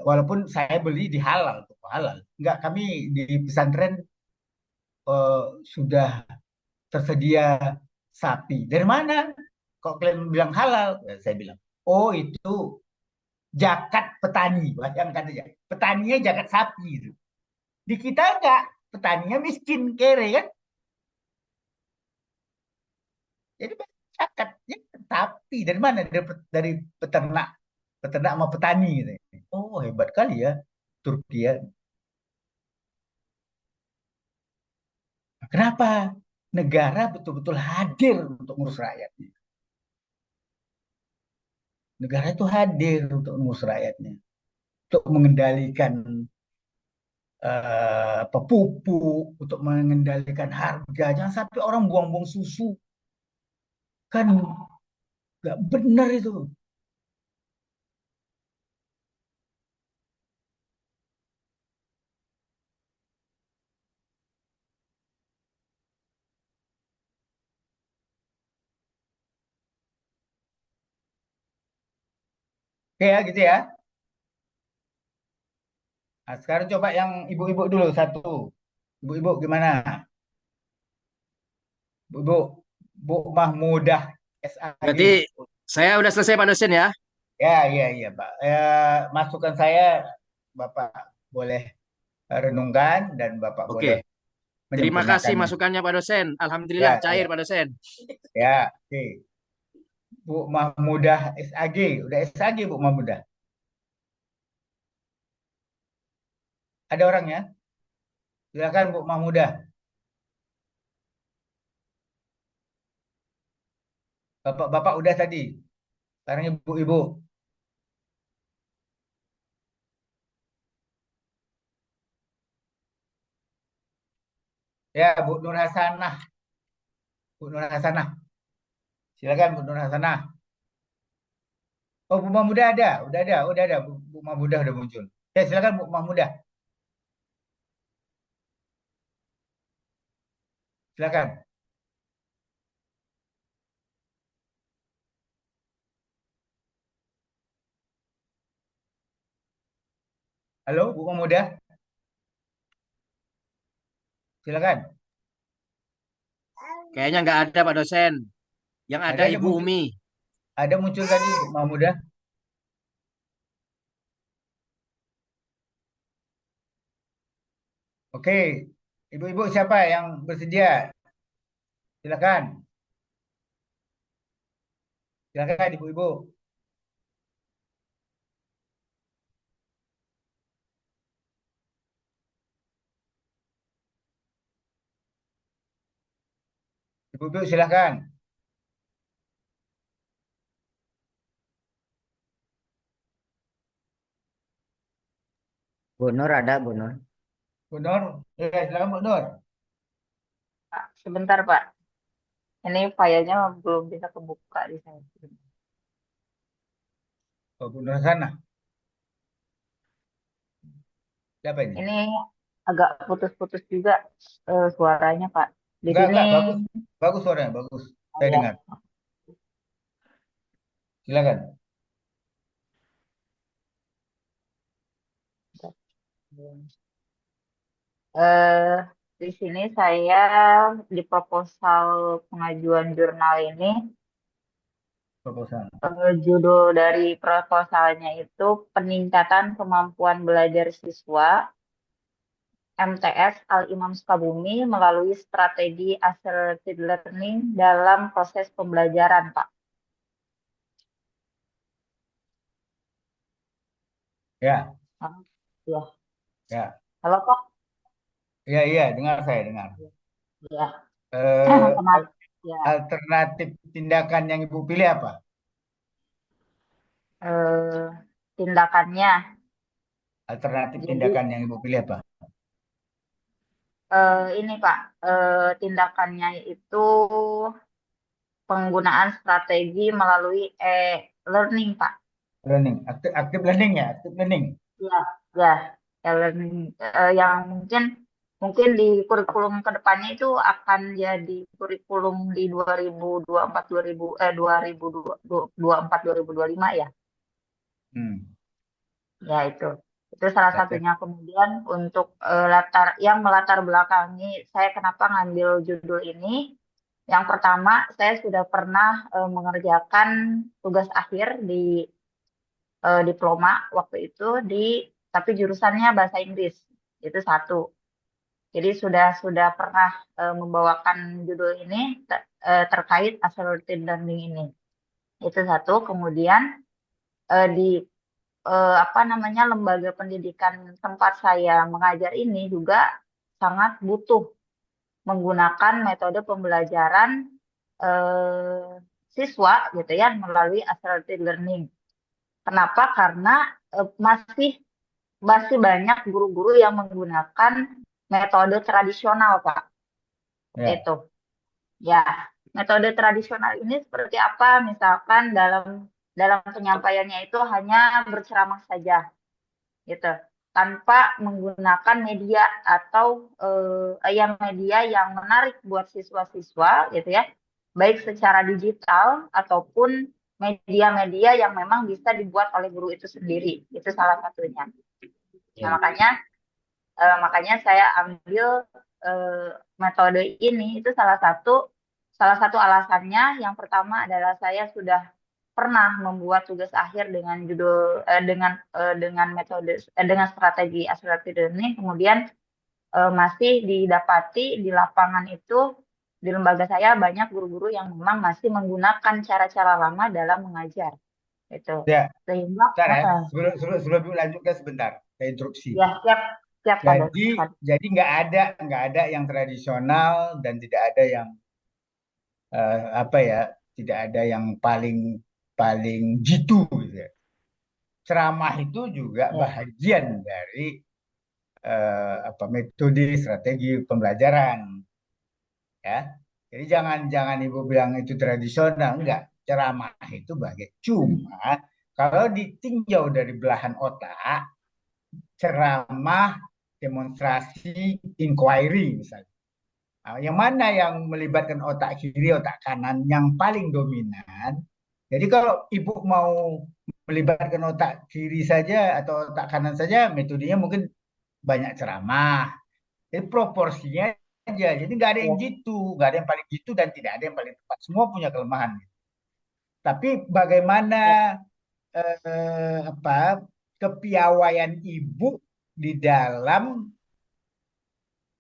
walaupun saya beli di halal, toko halal. Enggak, kami di pesantren eh, sudah tersedia sapi. Dari mana? Kok kalian bilang halal? Ya, saya bilang, oh itu zakat petani. Bayangkan aja, petaninya zakat sapi itu. Di kita enggak, petaninya miskin, kere kan? Jadi zakatnya sapi. Dari mana? Dari peternak, peternak sama petani gitu. Oh hebat kali ya Turki ya. Kenapa? Negara betul-betul hadir untuk ngurus rakyat. Negara itu hadir untuk ngurus rakyatnya, untuk mengendalikan pupuk, untuk mengendalikan harga. Jangan sampai orang buang-buang susu, kan nggak benar itu. Oke ya, gitu ya. Nah, sekarang coba yang ibu-ibu dulu satu. Ibu-ibu gimana? Ibu, Bu Mahmudah SAG. Berarti saya udah selesai Pak dosen ya. Ya, iya, iya, Pak. Masukan saya, Bapak boleh renungkan dan Bapak Oke. boleh Terima kasih menyempurnakannya. masukannya Pak dosen. Ya, Alhamdulillah cair ya, Pak dosen. ya. Oke. Bu Mahmudah SAG, udah SAG Bu Mahmudah. Ada orangnya? Silakan Bu Mahmudah. Bapak-bapak udah tadi. Sekarang ibu-ibu. Ya, Bu Nur Hasanah. Bu Nur Hasanah. Silakan Bu Nur Hasanah. Oh, Bu Mahmudah ada. Udah ada. Bu Mahmudah udah muncul. Ya, silakan Bu Mahmudah. Silakan. Halo, Bu Mahmudah. Silakan. Kayaknya nggak ada Pak dosen. Yang ada Ada Ibu muncul. Umi. Ada muncul tadi Bu Mahmudah. Oke. Ibu-ibu siapa yang bersedia? Silakan. Silakan ibu-ibu. Ibu-ibu silakan. Bu Nur ada, Bu Nur. Bu Nur. Ya, silakan Bu Nur. Pak, sebentar Pak. Ini filenya belum bisa kebuka di saya. Oh, Bu Nur Hasanah. Siapa ini? Ini agak putus-putus juga suaranya Pak. Di sini Enggak, bagus. Bagus suaranya, bagus. Saya ya. dengar. Silakan. Eh, di sini saya di proposal pengajuan jurnal ini Proposal. judul dari proposalnya itu peningkatan kemampuan belajar siswa MTS Al-Imam Sukabumi melalui strategi accelerated learning dalam proses pembelajaran, Pak. Ya, Ya. ya. Halo, Pak. Iya, dengar saya, dengar. Ya. Ya. Alternatif tindakan yang Ibu pilih apa? Tindakannya. Alternatif Jadi, tindakan yang Ibu pilih apa? ini Pak, tindakannya itu penggunaan strategi melalui e-learning, Pak. Learning, aktif learning ya, aktif learning. Ya, e-learning yang mungkin di kurikulum kedepannya itu akan jadi kurikulum di 2024 2025 ya. Ya itu salah satunya. Kemudian untuk melatar belakangi saya kenapa ngambil judul ini. Yang pertama, saya sudah pernah mengerjakan tugas akhir di diploma waktu itu tapi jurusannya bahasa Inggris. Itu satu. Jadi sudah pernah membawakan judul ini terkait accelerated learning ini. Itu satu. Kemudian di lembaga pendidikan tempat saya mengajar ini juga sangat butuh menggunakan metode pembelajaran siswa gitu ya melalui accelerated learning. Kenapa? Karena masih banyak guru-guru yang menggunakan metode tradisional, Pak. Itu. Ya, metode tradisional ini seperti apa? Misalkan dalam penyampaiannya itu hanya berceramah saja, gitu, tanpa menggunakan media atau media yang menarik buat siswa-siswa, gitu ya, baik secara digital ataupun media-media yang memang bisa dibuat oleh guru itu sendiri. Itu salah satunya. Nah, makanya saya ambil metode ini. Itu salah satu alasannya. Yang pertama adalah saya sudah pernah membuat tugas akhir dengan judul dengan metode dengan strategi accelerated learning. Kemudian masih didapati di lapangan itu di lembaga saya banyak guru-guru yang memang masih menggunakan cara-cara lama dalam mengajar. Itu. Ya. Sehingga sebelum lanjutkan sebentar, saya interupsi. Ya, siap. Jadi nggak ada yang tradisional dan tidak ada yang tidak ada yang paling jitu gitu ya. Ceramah itu juga bahagian dari metode strategi pembelajaran, ya. Jadi jangan ibu bilang itu tradisional, enggak. Ceramah itu cuma kalau ditinjau dari belahan otak, ceramah, demonstrasi, inquiry misalnya. Nah, yang mana yang melibatkan otak kiri, otak kanan yang paling dominan. Jadi kalau ibu mau melibatkan otak kiri saja atau otak kanan saja, metodenya mungkin banyak ceramah. Jadi proporsinya aja. Jadi nggak ada yang jitu, nggak ada yang paling jitu dan tidak ada yang paling tepat. Semua punya kelemahan. Tapi bagaimana kepiawaian ibu di dalam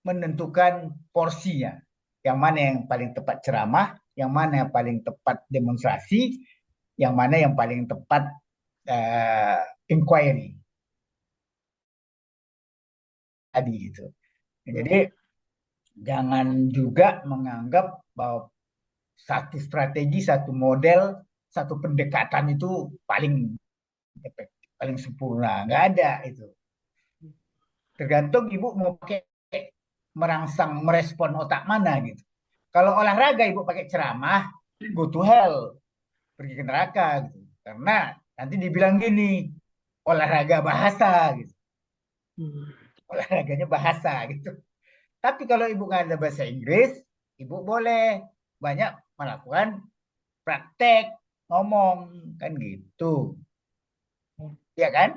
menentukan porsinya. Yang mana yang paling tepat ceramah, yang mana yang paling tepat demonstrasi, yang mana yang paling tepat inquiry. Tadi gitu. Jadi jangan juga menganggap bahwa satu strategi, satu model, satu pendekatan itu paling efektif, paling sempurna. Nggak ada itu. Tergantung ibu mau pakai merespon otak mana gitu. Kalau olahraga ibu pakai ceramah, go to hell, pergi ke neraka gitu. Karena nanti dibilang gini, olahraga bahasa gitu. Olahraganya bahasa gitu. Tapi kalau ibu nggak ada bahasa Inggris, ibu boleh banyak melakukan praktek ngomong kan gitu. Iya kan?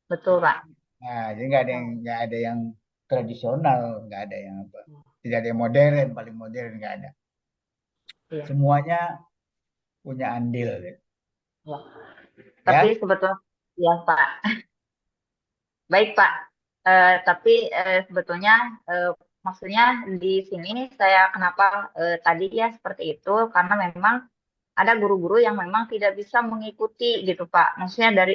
Betul, Pak. Nah, jadi nggak ada yang tradisional, nggak ada yang apa, tidak ada yang modern, paling modern nggak ada. Iya. Semuanya punya andil. Ya. Tapi sebetulnya, ya Pak. Baik Pak. Tapi sebetulnya maksudnya di sini saya kenapa tadi ya seperti itu karena memang ada guru-guru yang memang tidak bisa mengikuti gitu Pak. Maksudnya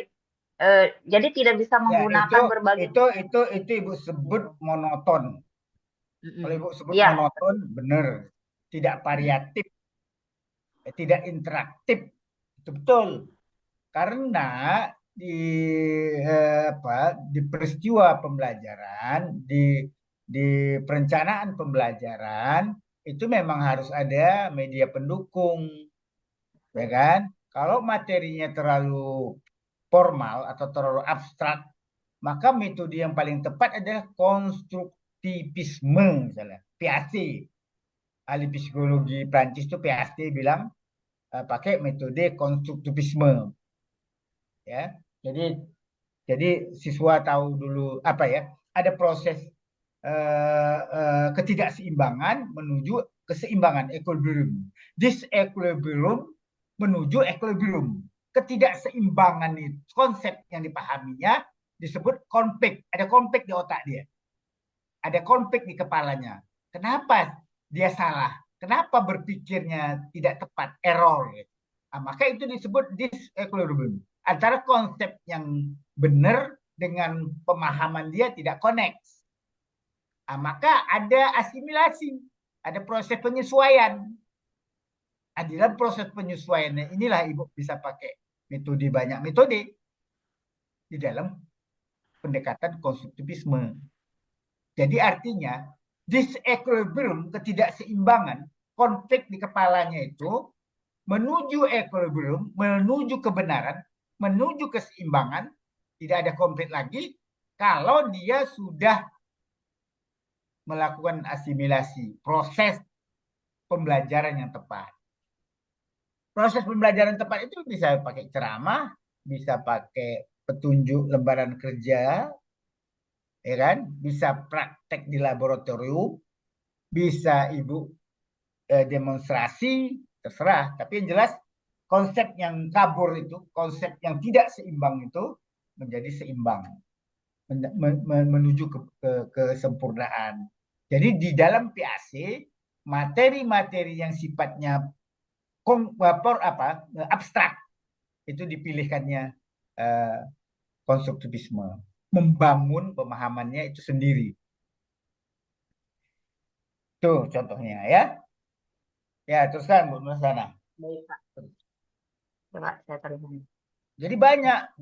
jadi tidak bisa menggunakan berbagai itu ibu sebut monoton. Kalau ibu sebut monoton benar, tidak variatif, tidak interaktif, itu betul. Karena di peristiwa pembelajaran, di perencanaan pembelajaran itu memang harus ada media pendukung, ya kan? Kalau materinya terlalu formal atau terlalu abstrak, maka metode yang paling tepat adalah konstruktivisme, misalnya PAC. Ahli psikologi Prancis itu PAC bilang pakai metode konstruktivisme, ya. Jadi Jadi siswa tahu dulu apa ya, ada proses ketidakseimbangan menuju keseimbangan, equilibrium. Disequilibrium menuju equilibrium. Ketidakseimbangan itu konsep yang dipahaminya disebut konflik. Ada konflik di otak dia. Ada konflik di kepalanya. Kenapa dia salah? Kenapa berpikirnya tidak tepat, error gitu. Nah, maka itu disebut disequilibrium. Antara konsep yang benar dengan pemahaman dia tidak connect. Nah, maka ada asimilasi, ada proses penyesuaian. Nah, di dalam proses penyesuaiannya inilah Ibu bisa pakai metode, banyak metode di dalam pendekatan konstruktivisme. Jadi artinya disequilibrium, ketidakseimbangan, konflik di kepalanya itu menuju equilibrium, menuju kebenaran, menuju keseimbangan, tidak ada konflik lagi kalau dia sudah melakukan asimilasi, proses pembelajaran yang tepat. Proses pembelajaran tepat itu bisa pakai ceramah, bisa pakai petunjuk lembaran kerja, ya kan? Bisa praktek di laboratorium, bisa Ibu demonstrasi, terserah. Tapi yang jelas konsep yang kabur itu, konsep yang tidak seimbang itu menjadi seimbang, menuju ke kesempurnaan. Jadi di dalam PAC materi-materi yang sifatnya abstrak itu dipilihkannya konstruktivisme, membangun pemahamannya itu sendiri. Tuh contohnya ya. Ya, teruskan Bu Nurasana. Baik, Pak. Coba saya terima. Jadi banyak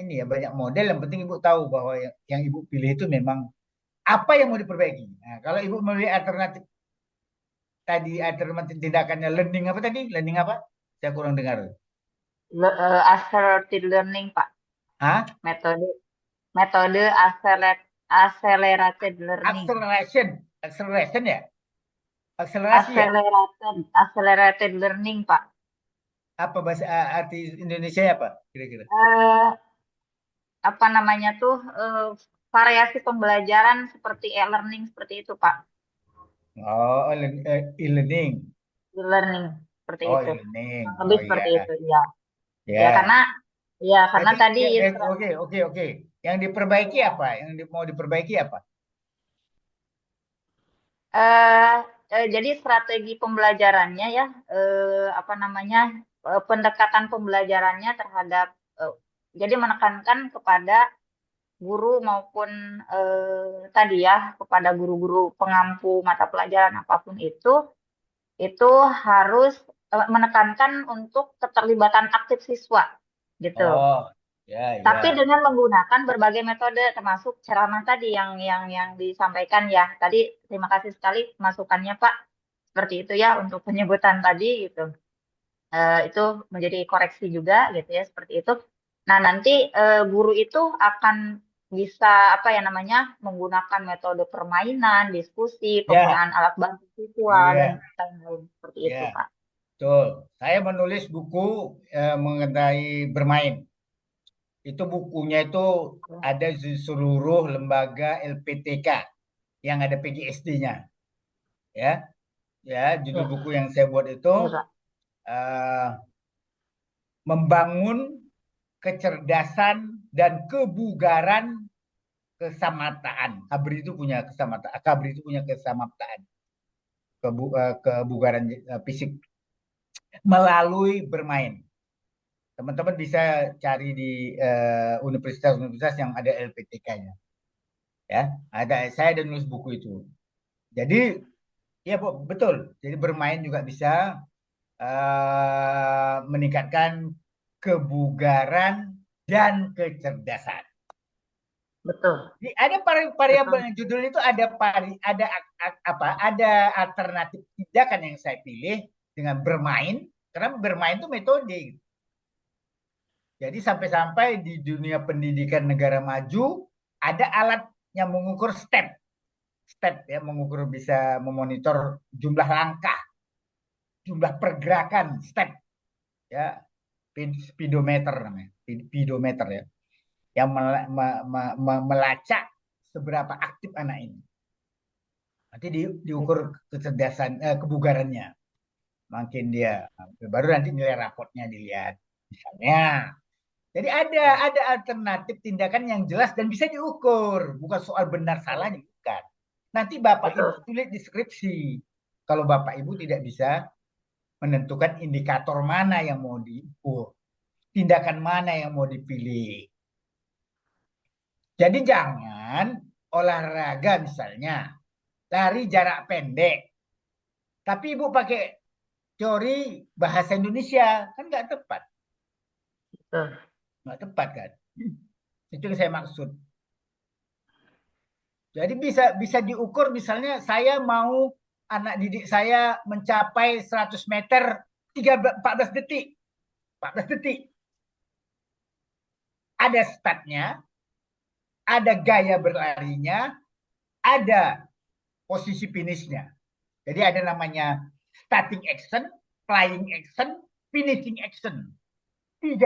ini ya, banyak model. Yang penting Ibu tahu bahwa yang Ibu pilih itu memang apa yang mau diperbaiki. Nah, kalau Ibu memilih alternatif tadi, alternatif tindakannya learning apa tadi? Learning apa? Saya kurang dengar. Accelerated learning, Pak. Hah? Metode accelerated learning. Acceleration ya? Akselerasi ya? Accelerated learning, Pak. Apa bahasa arti Indonesia apa kira-kira? Apa namanya tuh variasi pembelajaran seperti e-learning seperti itu, Pak. Oh, e-learning. E-learning seperti itu. E-learning. Lebih seperti itu, ya. Ya. Ya, karena tadi Oke. Yang diperbaiki apa? Yang mau diperbaiki apa? Jadi strategi pembelajarannya ya, pendekatan pembelajarannya terhadap, jadi menekankan kepada guru maupun tadi ya kepada guru-guru pengampu mata pelajaran apapun itu harus menekankan untuk keterlibatan aktif siswa gitu. Oh, ya. Tapi dengan menggunakan berbagai metode termasuk ceramah tadi yang disampaikan ya. Tadi terima kasih sekali masukannya Pak. Seperti itu ya untuk penyebutan tadi gitu. Itu menjadi koreksi juga gitu ya seperti itu. Nah, nanti guru itu akan bisa menggunakan metode permainan, diskusi, penggunaan alat bantu visual dan lain-lain seperti itu, Pak. Betul. Saya menulis buku mengenai bermain. Itu bukunya itu ada di seluruh lembaga LPTK yang ada PGSD-nya. Ya, judul buku yang saya buat itu membangun kecerdasan dan kebugaran kesamataan. Abri itu punya kesamataan. Kabri itu punya kesamataan. Kebugaran fisik melalui bermain. Teman-teman bisa cari di universitas-universitas yang ada LPTK-nya. Ya, saya ada nulis buku itu. Jadi ya betul. Jadi bermain juga bisa meningkatkan kebugaran dan kecerdasan. Betul. Jadi ada variabel judul itu ada alternatif tindakan yang saya pilih dengan bermain, karena bermain itu metode. Jadi sampai-sampai di dunia pendidikan negara maju ada alat yang mengukur step ya, mengukur bisa memonitor jumlah langkah, jumlah pergerakan step ya, speedometer namanya, speedometer ya. yang melacak seberapa aktif anak ini. Nanti diukur kecerdasan, kebugarannya. Makin dia, baru nanti nilai rapotnya dilihat. Misalnya, jadi ada alternatif tindakan yang jelas dan bisa diukur, bukan soal benar salahnya, bukan. Nanti Bapak Ibu tulis di skripsi. Kalau Bapak Ibu tidak bisa menentukan indikator mana yang mau diukur, tindakan mana yang mau dipilih. Jadi jangan olahraga misalnya, lari jarak pendek, tapi Ibu pakai teori bahasa Indonesia, kan nggak tepat. Nggak tepat kan? Itu yang saya maksud. Jadi bisa diukur misalnya saya mau anak didik saya mencapai 100 meter 14 detik. 14 detik. Ada startnya, ada gaya berlarinya, ada posisi finishnya. Jadi ada namanya starting action, flying action, finishing action. 3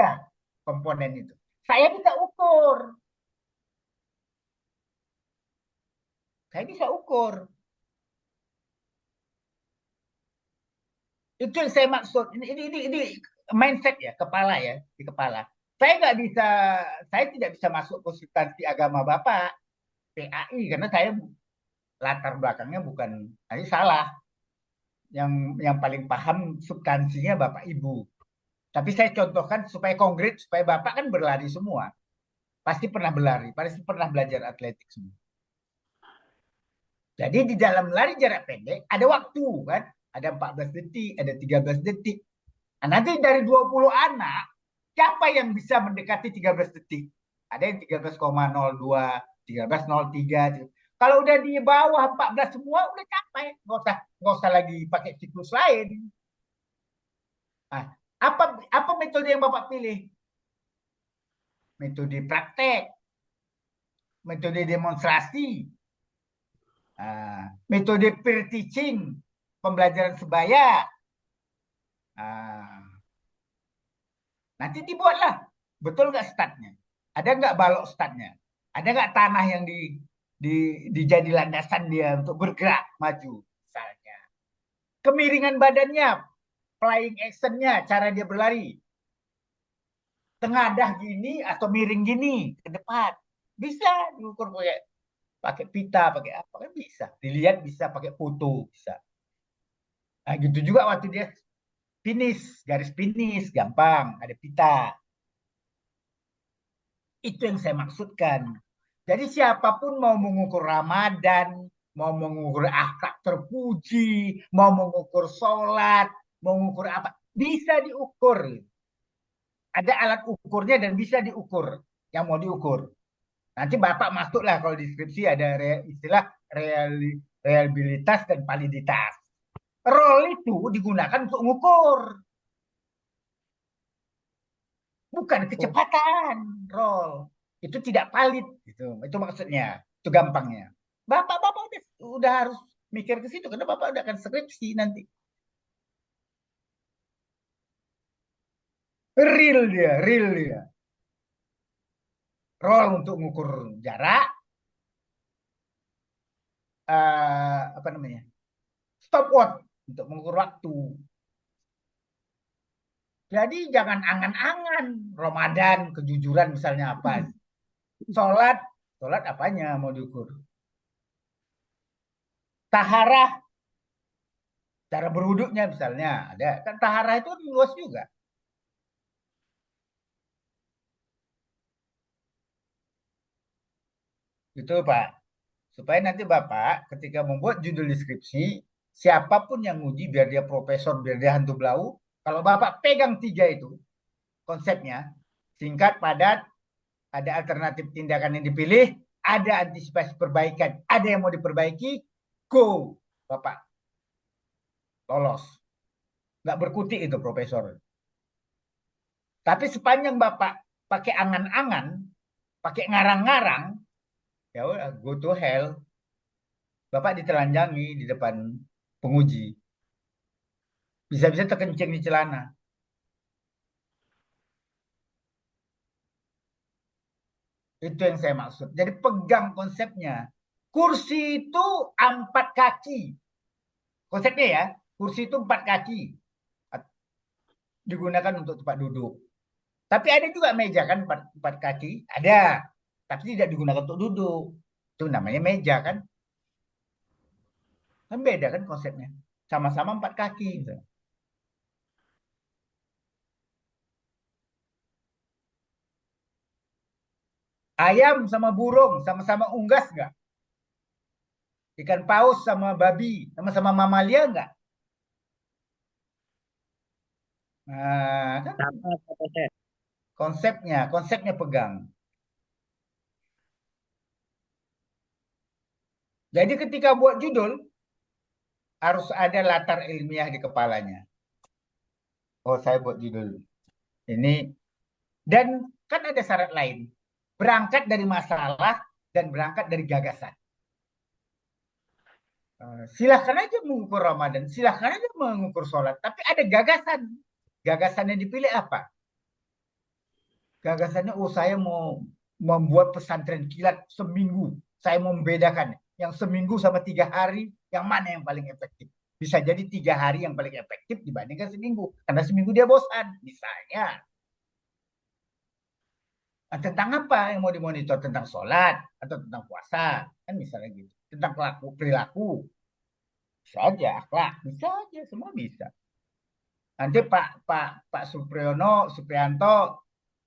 komponen itu. Saya bisa ukur. Saya bisa ukur. Itu yang saya maksud. Ini mindset ya, kepala ya, di kepala. Saya tidak bisa masuk ke substansi agama Bapak, PAI, karena saya latar belakangnya bukan, ini salah. Yang paling paham substansinya Bapak Ibu. Tapi saya contohkan supaya konkret, supaya Bapak kan berlari semua. Pasti pernah berlari, pasti pernah belajar atletik semua. Jadi di dalam lari jarak pendek ada waktu kan, ada 14 detik, ada 13 detik. Nah, nanti dari 20 anak, siapa yang bisa mendekati 13 detik? Ada yang 13,02, 13,03. Kalau udah di bawah 14 semua udah capai, nggak usah lagi pakai siklus lain. Nah, apa metode yang Bapak pilih? Metode praktek, metode demonstrasi, metode peer teaching, pembelajaran sebaya. Nanti dibuatlah, betul nggak startnya? Ada nggak balok startnya? Ada nggak tanah yang dijadi landasan dia untuk bergerak maju, misalnya. Kemiringan badannya, flying actionnya, cara dia berlari. Tengadah gini atau miring gini ke depan. Bisa diukur pakai pita, pakai apa kan bisa. Dilihat bisa pakai foto, bisa. Nah, gitu juga waktu dia finish, garis finish, gampang, ada pita. Itu yang saya maksudkan. Jadi siapapun mau mengukur Ramadan, mau mengukur akhlak terpuji, mau mengukur sholat, mau mengukur apa, bisa diukur. Ada alat ukurnya dan bisa diukur yang mau diukur. Nanti Bapak masuklah kalau di deskripsi ada istilah reliabilitas dan validitas. Roll itu digunakan untuk mengukur. Bukan kecepatan roll. Itu tidak valid gitu. Itu maksudnya. Itu gampangnya. Bapak udah harus mikir ke situ karena Bapak udah akan skripsi nanti. Real dia. Roll untuk mengukur jarak. Apa namanya? Stopwatch untuk mengukur waktu. Jadi jangan angan-angan Ramadan, kejujuran misalnya apa. Sholat apanya mau diukur? Taharah, cara berwuduknya misalnya. Ada kan taharah itu luas juga. Gitu Pak. Supaya nanti Bapak ketika membuat judul deskripsi, siapapun yang nguji, biar dia profesor, biar dia hantu belau, kalau Bapak pegang 3 itu konsepnya, singkat, padat, ada alternatif tindakan yang dipilih, ada antisipasi perbaikan, ada yang mau diperbaiki, go, Bapak lolos. Nggak berkutik itu profesor. Tapi sepanjang Bapak pakai angan-angan, pakai ngarang-ngarang, ya udah, go to hell. Bapak ditelanjangi di depan penguji. Bisa-bisa terkencing di celana. Itu yang saya maksud. Jadi pegang konsepnya. Kursi itu 4 kaki. Konsepnya ya, kursi itu 4 kaki. Digunakan untuk tempat duduk. Tapi ada juga meja kan 4 kaki. Ada. Tapi tidak digunakan untuk duduk. Itu namanya meja kan. Kan beda kan konsepnya. Sama-sama 4 kaki. Gitu. Ayam sama burung sama-sama unggas nggak? Ikan paus sama babi sama-sama mamalia nggak? Nah, kan Sama Pak Dosen. konsepnya pegang. Jadi ketika buat judul harus ada latar ilmiah di kepalanya. Oh, saya buat judul ini, dan kan ada syarat lain. Berangkat dari masalah dan berangkat dari gagasan. Silahkan aja mengukur Ramadan, silahkan aja mengukur sholat, tapi ada gagasan. Gagasannya dipilih apa? Gagasannya, oh saya mau membuat pesantren kilat seminggu. Saya mau membedakan yang seminggu sama 3 hari, yang mana yang paling efektif. Bisa jadi 3 hari yang paling efektif dibandingkan seminggu. Karena seminggu dia bosan, misalnya. Nah, tentang apa yang mau dimonitor? Tentang sholat atau tentang puasa? Kan misalnya gitu. Tentang perilaku. Bisa aja, akhlak. Bisa aja, semua bisa. Nanti Pak Supriyanto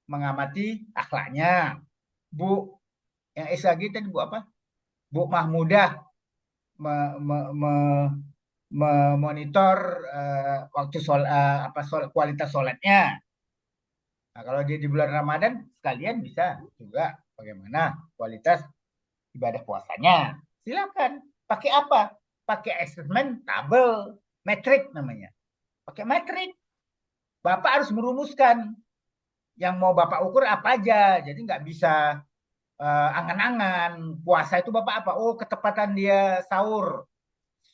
mengamati akhlaknya. Bu, yang S lagi tadi Bu apa? Bu Mahmudah memonitor waktu kualitas sholatnya. Nah, kalau dia di bulan Ramadan, sekalian bisa juga bagaimana kualitas ibadah puasanya. Silakan. Pakai apa? Pakai asesmen tabel, metrik namanya. Pakai metrik. Bapak harus merumuskan yang mau Bapak ukur apa aja. Jadi nggak bisa angan-angan. Puasa itu Bapak apa? Oh, ketepatan dia sahur.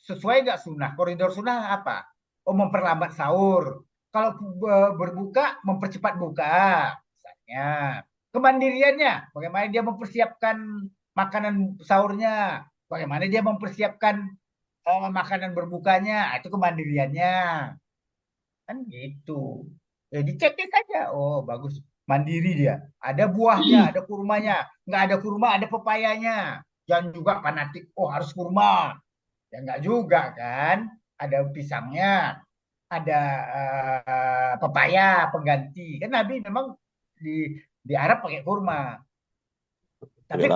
Sesuai nggak sunnah? Koridor sunnah apa? Oh, memperlambat sahur. Kalau berbuka, mempercepat buka. Misalnya. Kemandiriannya, bagaimana dia mempersiapkan makanan sahurnya. Bagaimana dia mempersiapkan makanan berbukanya. Itu kemandiriannya. Kan gitu. Ya, dicek saja. Oh, bagus. Mandiri dia. Ada buahnya, ada kurmanya. Nggak ada kurma, ada pepayanya. Jangan juga fanatik. Oh, harus kurma. Ya nggak juga kan. Ada pisangnya. Ada pepaya pengganti. Kan Nabi memang di Arab pakai kurma. Tapi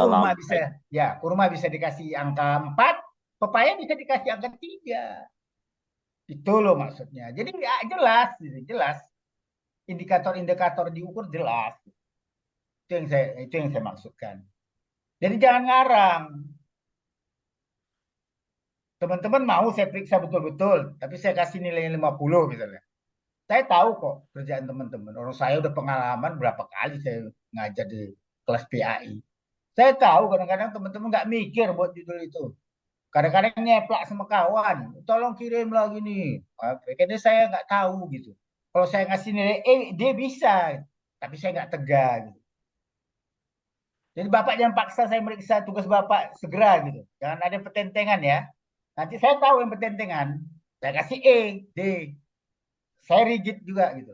kurma bisa dikasih angka 4, pepaya bisa dikasih angka 3. Itu loh maksudnya. Jadi ya, jelas. Indikator-indikator diukur jelas. Itu yang saya maksudkan. Jadi jangan ngarang. Teman-teman mau saya periksa betul-betul, tapi saya kasih nilainya 50 misalnya. Saya tahu kok kerjaan teman-teman. Orang saya udah pengalaman berapa kali saya ngajar di kelas PAI. Saya tahu kadang-kadang teman-teman nggak mikir buat judul itu. Kadang-kadang nyeplak sama kawan, tolong kirim lagi nih. Kayaknya saya nggak tahu gitu. Kalau saya ngasih nilai dia bisa, tapi saya nggak tegas. Gitu. Jadi Bapak jangan paksa saya meriksa tugas Bapak segera gitu. Jangan ada pertentangan ya. Nanti saya tahu yang pertentangan, saya kasih D. Saya rigid juga gitu.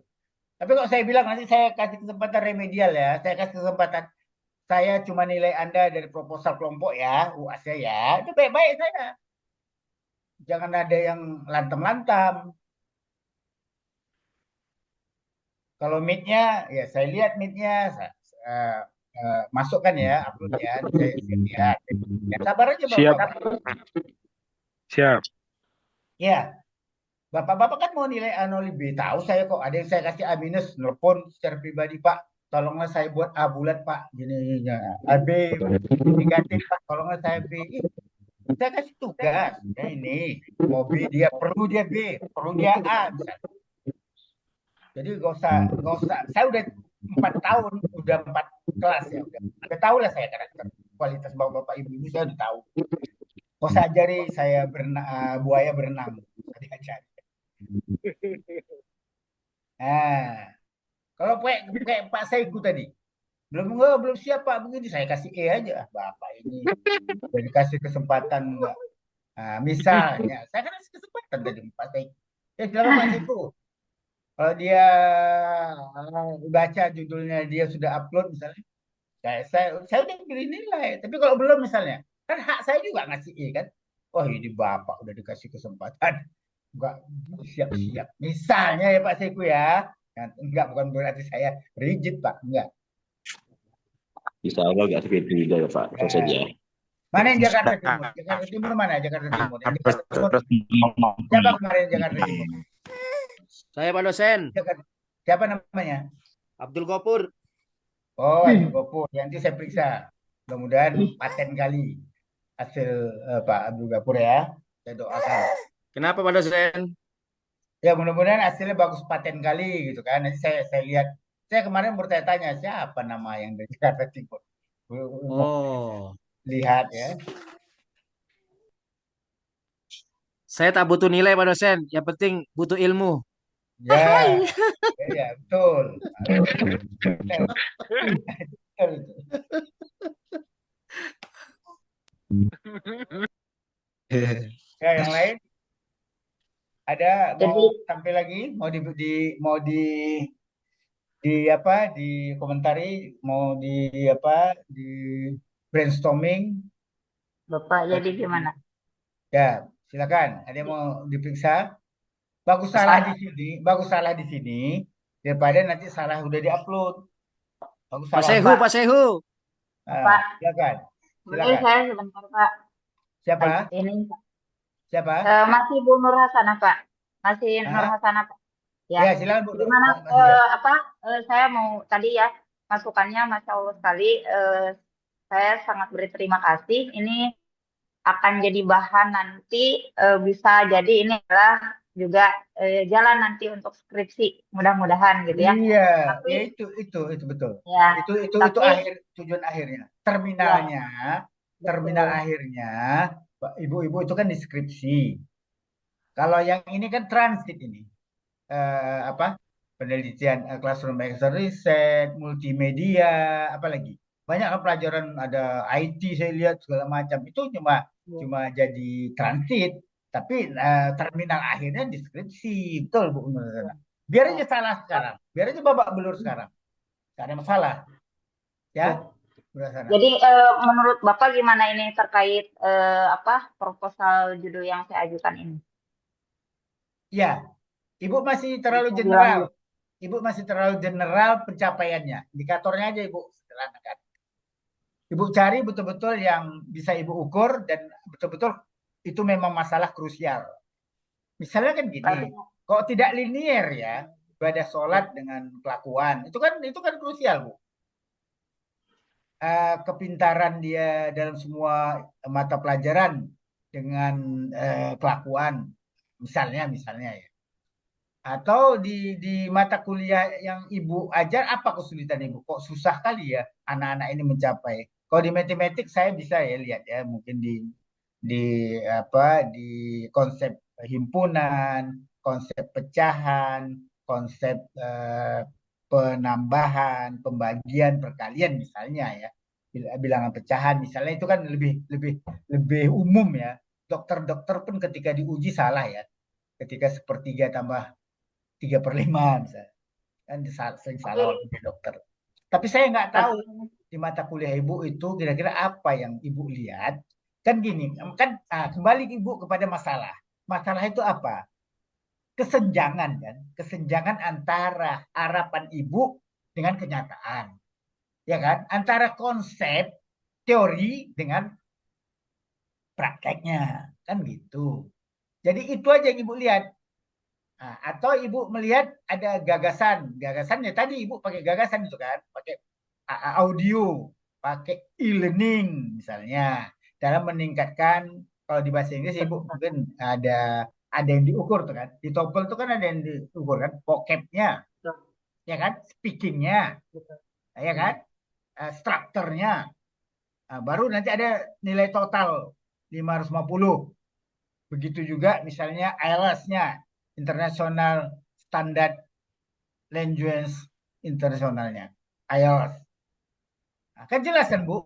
Tapi kalau saya bilang nanti saya kasih kesempatan remedial ya, saya kasih kesempatan saya cuma nilai Anda dari proposal kelompok ya, UAS ya, itu baik-baik saya. Jangan ada yang lantam-lantam. Kalau meet-nya, ya saya lihat meet-nya, masukkan ya, upload ya, saya lihat. Ya, sabar aja Bapak. Siap. Ya, Bapak-bapak kan mau nilai A nol B, tahu saya kok. Ada yang saya kasih A minus, nelpon secara pribadi Pak. Tolonglah saya buat A bulat Pak, gini B negatif Pak, tolonglah saya B. Saya kasih tugas, ya ini mau B dia perlu dia B, perlu dia A. Misalnya. Jadi gak usah. Saya udah 4 tahun, udah 4 kelas ya, udah tahu lah saya karakter kualitas bapak-bapak ibu-ibu saya udah tahu. Kok saya ajari saya buaya berenang, diajari. Nah, kalau kayak Pak Saiku tadi, belum siap Pak begini, saya kasih E aja. Bapak ini udah dikasih kesempatan enggak? Nah, misalnya, saya kan kasih kesempatan tadi Pak Saiku. Ya silakan Pak Saiku. Kalau dia baca judulnya dia sudah upload misalnya, saya udah beri nilai. Tapi kalau belum misalnya, kan hak saya juga ngasih E kan. Oh ini Bapak udah dikasih kesempatan. Enggak siap-siap. Misalnya ya Pak Saiku ya. Enggak, bukan berarti saya rigid Pak. Enggak. Insya Allah nggak seperti itu ya Pak. Terus saja. Mana yang Jakarta Timur? Jakarta Timur mana? Jakarta Timur. Yang Jakarta Timur. Siapa kemarin Jakarta Timur? Saya Pak dosen. Siapa namanya? Abdul Gopur. Oh, Abdul Gopur. Nanti saya periksa. Mudah-mudahan paten kali hasil Pak Abdul Gopur ya. Saya doakan. Kenapa Pak dosen? Ya mudah-mudahan hasilnya bagus paten kali gitu kan. Nanti saya lihat. Saya kemarin bertanya-tanya siapa nama yang dari Jakarta Timur. Oh. Lihat ya. Saya tak butuh nilai Pak dosen. Yang penting butuh ilmu. Ya, ya betul. Ya, yang lain ada mau tampil lagi, mau di komentari, mau di brainstorming. Bapak jadi gimana? Ya, silakan. Ada yang mau diperiksa? Bagus salah di sini daripada nanti salah udah diupload. Bagus Pak salah. Sehu, Pak Sehu. Pak, silakan. Boleh saya sebentar Pak. Siapa? Ini Siapa? masih Bu Nur Hasanah Pak. Masih Nur Hasanah Pak. Ya, silakan Bu. Gimana? Saya mau tadi ya masukannya, Masya Allah sekali. Saya sangat berterima kasih. Ini akan jadi bahan nanti, bisa jadi ini adalah juga jalan nanti untuk skripsi, mudah-mudahan gitu ya. Iya, Tapi, ya itu betul. Ya, Itu tujuan akhirnya. Terminal akhirnya, ibu-ibu itu kan di skripsi. Kalau yang ini kan transit ini, penelitian, classroom research, multimedia, apalagi banyak kan pelajaran, ada IT saya lihat segala macam. Itu cuma jadi transit. Tapi terminal akhirnya deskripsi, betul Bu. Biar aja salah sekarang, biar aja babak belur sekarang, nggak ada masalah, ya. Jadi menurut Bapak gimana ini terkait proposal judul yang saya ajukan ini? Ya, Ibu masih terlalu general. Ibu masih terlalu general pencapaiannya. Indikatornya aja Ibu sederhanakan. Ibu cari betul-betul yang bisa Ibu ukur dan betul-betul itu memang masalah krusial. Misalnya kan gini, kok tidak linier ya, ibadah sholat dengan kelakuan, itu kan krusial Bu. Kepintaran dia dalam semua mata pelajaran dengan kelakuan, misalnya ya. Atau di mata kuliah yang Ibu ajar, apa kesulitan Ibu? Kok susah kali ya anak-anak ini mencapai? Kalau di matematik saya bisa ya lihat ya, mungkin di konsep himpunan, konsep pecahan, konsep penambahan, pembagian, perkalian misalnya ya, bilangan pecahan misalnya, itu kan lebih umum ya. Dokter pun ketika diuji salah ya, ketika 1/3 tambah 3/5 misalnya, kan sering salah oleh dokter. Tapi saya nggak tahu di mata kuliah Ibu itu kira-kira apa yang Ibu lihat. Kan gini, kan kembali Ibu kepada masalah. Masalah itu apa? Kesenjangan kan, kesenjangan antara harapan Ibu dengan kenyataan. Ya kan? Antara konsep teori dengan prakteknya. Kan gitu. Jadi itu aja yang Ibu lihat. Atau Ibu melihat ada gagasannya tadi Ibu pakai gagasan itu kan, pakai audio, pakai e-learning misalnya, dalam meningkatkan, kalau di bahasa Inggris Ibu mungkin ada yang diukur tuh kan, di TOEFL itu kan ada yang diukur kan, vocabnya, ya kan, speakingnya, ya kan, strukturnya, baru nanti ada nilai total 550. Begitu juga misalnya IELTS-nya, International Standard Language Internasionalnya, IELTS. Nah, kan jelas kan Bu?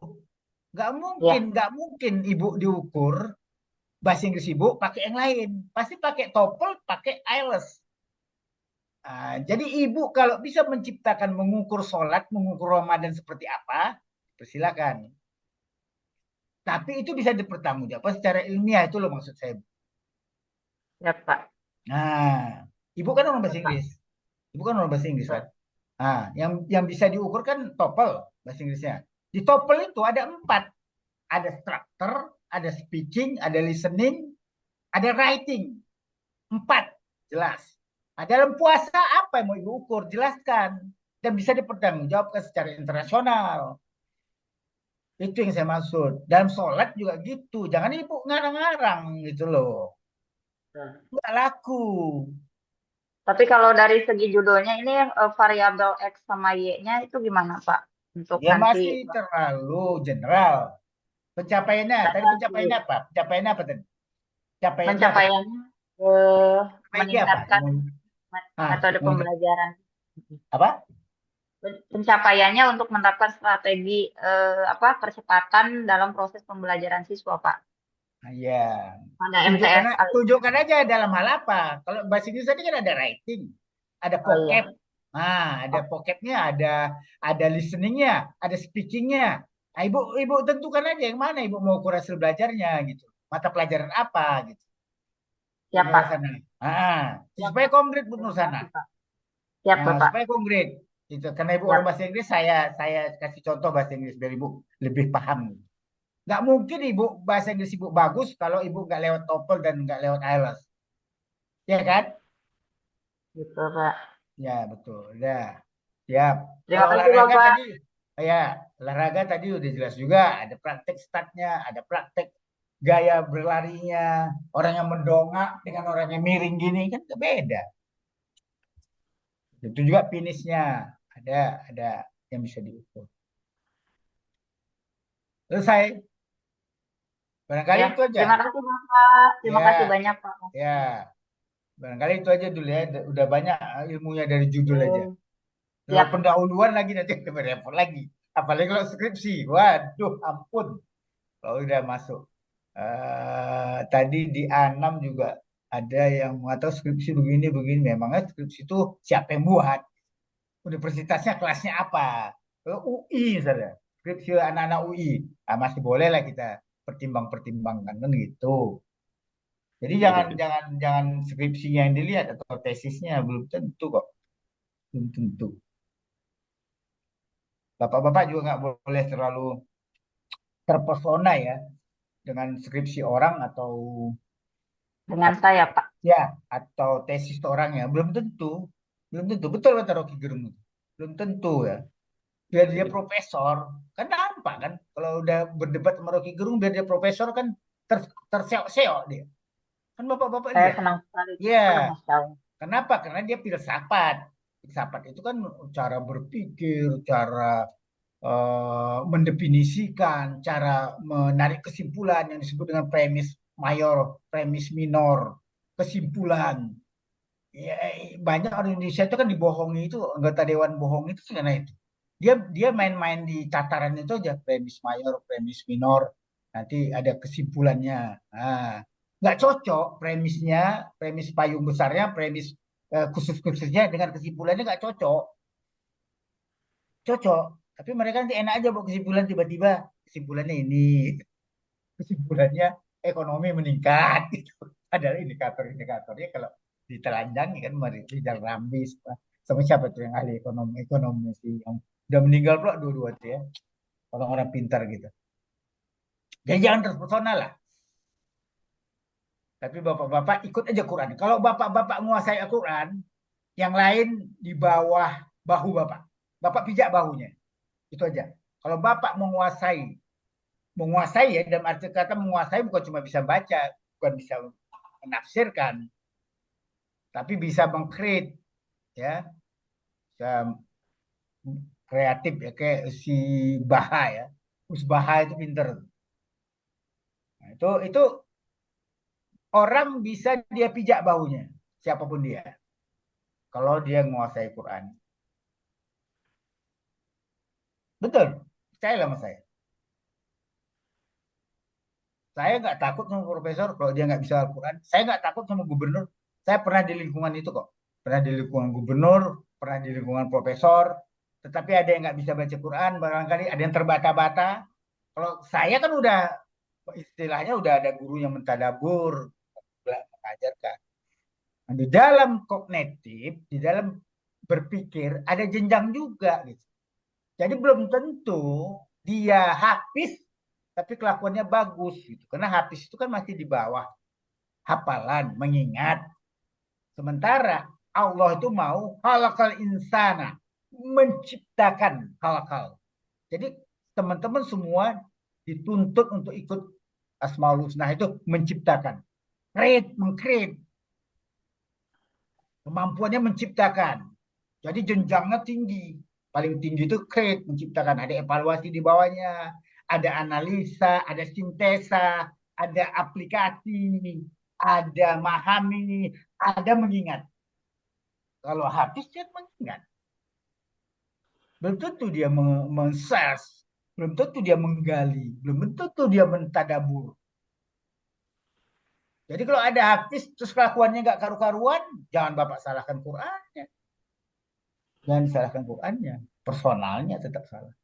Ya. Nggak mungkin Ibu diukur bahasa Inggris Ibu pakai yang lain. Pasti pakai TOEFL, pakai IELTS. Jadi Ibu kalau bisa menciptakan mengukur sholat, mengukur Ramadan seperti apa, persilakan. Tapi itu bisa dipertanggungjawabkan secara ilmiah, itu loh maksud saya. Ya, Pak. Nah, Ibu kan orang bahasa Inggris. Ibu kan orang bahasa Inggris kan. Nah, yang bisa diukur kan TOEFL bahasa Inggrisnya. Di TOEFL itu ada 4. Ada structure, ada speaking, ada listening, ada writing. 4, jelas. Nah, dalam puasa apa yang mau Ibu ukur? Jelaskan. Dan bisa dipertanggungjawabkan secara internasional. Itu yang saya maksud. Dalam sholat juga gitu. Jangan Ibu ngarang-ngarang gitu loh. Nggak laku. Tapi kalau dari segi judulnya ini variabel X sama Y-nya itu gimana, Pak? Untuk Ya nanti masih terlalu general. Pencapaiannya, tadi pencapaiannya apa? Pencapaiannya apa tadi? Pencapaiannya apa? pencapaiannya meningkatkan metode pembelajaran. Apa? Pencapaiannya untuk menerapkan strategi percepatan dalam proses pembelajaran siswa, Pak. Iya. Ada MTS. Tunjukkan aja dalam hal apa. Kalau bahasa Inggris tadi kan ada writing, ada vocab. Nah, ada vocabnya, ada listeningnya, ada speakingnya. Nah, ibu tentukan aja yang mana Ibu mau ukur hasil belajarnya gitu. Mata pelajaran apa gitu. Ya, Pak. Supaya konkret Bu Nursana. Ya, Pak. Supaya konkret. Gitu. Karena Ibu orang bahasa Inggris, saya kasih contoh bahasa Inggris biar Ibu lebih paham. Nggak mungkin Ibu bahasa Inggris Ibu bagus kalau Ibu nggak lewat TOEFL dan nggak lewat IELTS. Ya kan? Betul, Pak. Ya, betul. Ya. Siap. Terima Kalau kasih, olahraga Bapak. tadi, olahraga tadi udah jelas juga. Ada praktek startnya, ada praktek gaya berlarinya. Orang yang mendongak dengan orang yang miring gini kan beda. Itu juga finishnya. Ada yang bisa diukur. Selesai. Barangkali itu aja. Terima kasih, Bapak. Terima kasih banyak, Pak. Ya. Barangkali itu aja dulu ya. Udah banyak ilmunya dari judul aja. Kalau pendahuluan lagi nanti lebih repot lagi. Apalagi kalau skripsi. Waduh, ampun. Kalau udah masuk. Tadi di A6 juga ada yang mengatakan skripsi begini. Memangnya skripsi itu siapa yang buat? Universitasnya kelasnya apa? Kalau UI misalnya. Skripsi anak-anak UI. Masih boleh lah kita pertimbangkan kan gitu. Jadi jangan skripsinya yang dilihat atau tesisnya belum tentu kok. Belum tentu. Bapak-bapak juga nggak boleh terlalu terpesona ya dengan skripsi orang atau dengan saya, Pak. Ya, atau tesis orang ya. Belum tentu. Betul kata Rocky Gerung. Belum tentu ya. Biar dia profesor, kan nampak kan. Kalau udah berdebat sama Rocky Gerung, biar dia profesor kan terseok-seok dia. Kan bapak-bapak Saya dia. senang sekali. Iya. Kenapa? Karena dia filsafat. Filsafat itu kan cara berpikir, cara mendefinisikan, cara menarik kesimpulan yang disebut dengan premis mayor, premis minor, kesimpulan. Ya, banyak orang Indonesia itu kan dibohongi itu, anggota dewan bohong itu karena itu. Dia main-main di tataran itu aja, premis mayor, premis minor, nanti ada kesimpulannya. Nah, nggak cocok premis payung besarnya, premis khusus-khususnya dengan kesimpulannya nggak cocok. Cocok, tapi mereka nanti enak aja buat kesimpulan tiba-tiba kesimpulannya ini, kesimpulannya ekonomi meningkat gitu. Ada indikator-indikatornya kalau ditelanjangi kan Rizal Ramli sama siapa tuh yang ahli ekonomi sih yang udah meninggal pula dua-dua tuh ya, orang-orang pintar gitu. Jadi jangan terpesona lah. Tapi bapak-bapak ikut aja Quran. Kalau bapak-bapak menguasai Al-Quran, yang lain di bawah bahu bapak. Bapak pijak bahunya. Itu aja. Kalau bapak menguasai ya, dalam arti kata menguasai bukan cuma bisa baca, bukan bisa menafsirkan, tapi bisa mengkrit, ya, bisa kreatif ya, kayak si Baha ya, Baha itu pinter. Nah, itu orang bisa dia pijak bahunya, siapapun dia, kalau dia menguasai Quran. Betul. Percayalah sama saya. Saya nggak takut sama profesor kalau dia nggak bisa Al-Quran. Saya nggak takut sama gubernur. Saya pernah di lingkungan itu kok. Pernah di lingkungan gubernur, pernah di lingkungan profesor. Tetapi ada yang nggak bisa baca Quran, barangkali ada yang terbata-bata. Kalau saya kan udah istilahnya udah ada guru yang mentadabur, mengajarkan. Nah, di dalam kognitif, di dalam berpikir ada jenjang juga gitu. Jadi belum tentu dia hafiz tapi kelakuannya bagus gitu. Karena hafiz itu kan masih di bawah hafalan, mengingat. Sementara Allah itu mau khalaqal insana, menciptakan hal-hal. Jadi teman-teman semua dituntut untuk ikut Asmaul Husna itu menciptakan. Mengcreate. Kemampuannya menciptakan. Jadi jenjangnya tinggi. Paling tinggi itu create, menciptakan. Ada evaluasi di bawahnya, ada analisa, ada sintesa, ada aplikasi, ada memahami, ada mengingat. Kalau habis dia mengingat. Belum tentu dia men-search, belum tentu dia menggali, belum tentu dia mentadabur. Jadi kalau ada habis terus kelakuannya nggak karu-karuan, jangan Bapak salahkan Qurannya. Jangan salahkan Qurannya, personalnya tetap salah.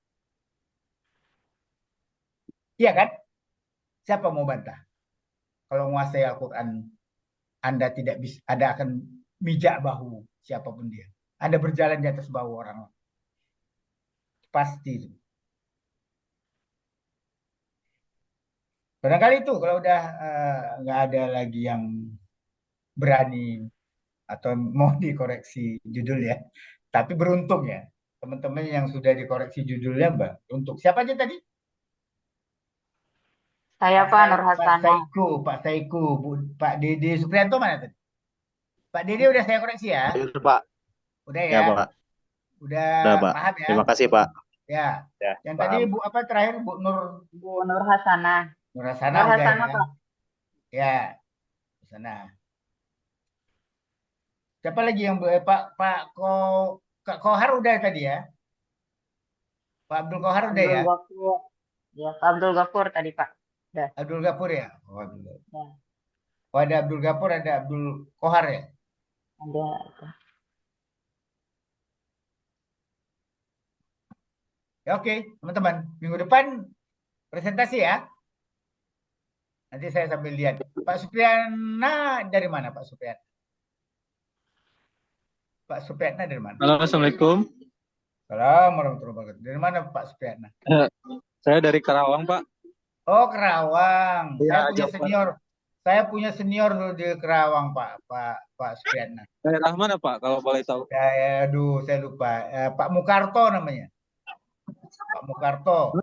Iya kan? Siapa mau bantah? Kalau menguasai Al-Quran, Anda tidak bisa, Anda akan mijak bahu siapapun dia. Anda berjalan di atas bahu orang. Pasti. Barangkali itu kalau udah nggak ada lagi yang berani atau mau dikoreksi judul ya. Tapi beruntung ya, teman-teman yang sudah dikoreksi judulnya, Mbak. Untuk siapa aja tadi? Saya Pak Nur Hasana. Pak Saiku, Pak Dede Suprianto mana tadi? Pak Dede udah saya koreksi ya? Benar, Pak. Udah Ya, ya? Pak. Udah Pak. paham ya? Terima kasih, Pak. Ya. Yang tadi paham. Bu apa terakhir Bu Nur Hasana. Nur Hasana Nur udah Hasana, ya? Pak. Ya. Sana. Siapa lagi yang Pak Kohar udah tadi ya? Pak Abdul Kohar udah ya? Abdul Ghafur. Ya, Pak Abdul Ghafur tadi, Pak. Udah. Abdul Ghafur ya? Oh, Abdul Ghafur. Ya, Oh, ada Abdul Ghafur, ada Abdul Kohar ya? ada. Ya oke, teman-teman. Minggu depan presentasi ya. Nanti saya sambil lihat. Pak Supriyana dari mana Pak Supriyana? Pak Supriyana dari mana? Halo, Assalamualaikum. Assalamualaikum warahmatullahi wabarakatuh. Dari mana Pak Supriyana? Saya dari Karawang, Pak. Oh, Kerawang. Iya, Saya punya Jawa. senior. Saya punya senior dulu di Kerawang, Pak Supriyana. Daerah mana, Pak, kalau boleh tahu? Saya lupa. Pak Mukarto namanya. Pak Mukarto.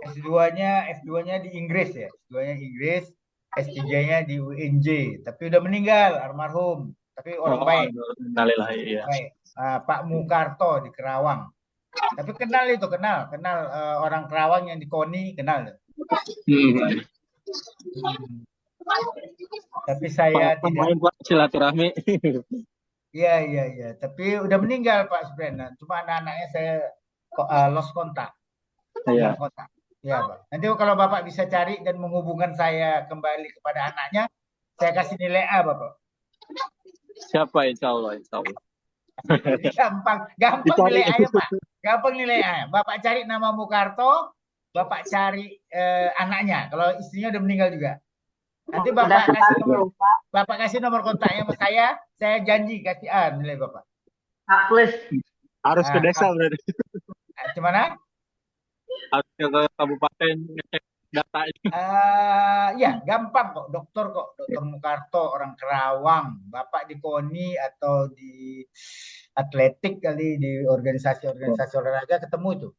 S2-nya di Inggris ya. S2-nya Inggris, S3-nya di UNJ. Tapi udah meninggal, almarhum. Tapi orang baik. Innalillahi, iya. Baik. Pak Mukarto di Kerawang. Tapi kenal orang Kerawang yang di KONI, kenal. Tapi saya tidak. Pak, silaturahmi. Iya. Tapi udah meninggal Pak Supriyana. Cuma anak-anaknya saya lost kontak. Iya. Kontak. Ya, Pak. Nanti kalau Bapak bisa cari dan menghubungkan saya kembali kepada anaknya, saya kasih nilai A, Bapak. Siapa, insya Allah. Gampang nilai A-nya, Pak. Gampang nilai A. Bapak cari nama Mukarto, Bapak cari anaknya. Kalau istrinya udah meninggal juga. Nanti Bapak kasih nomor kontaknya sama saya janji kasih A nilai Bapak. Harus ke desa berarti. Gimana? Harus ke kabupaten ngecek data ini. Ya, gampang kok. Dokter Mukarto, orang Kerawang. Bapak di KONI atau di atletik kali, di organisasi olahraga ketemu itu.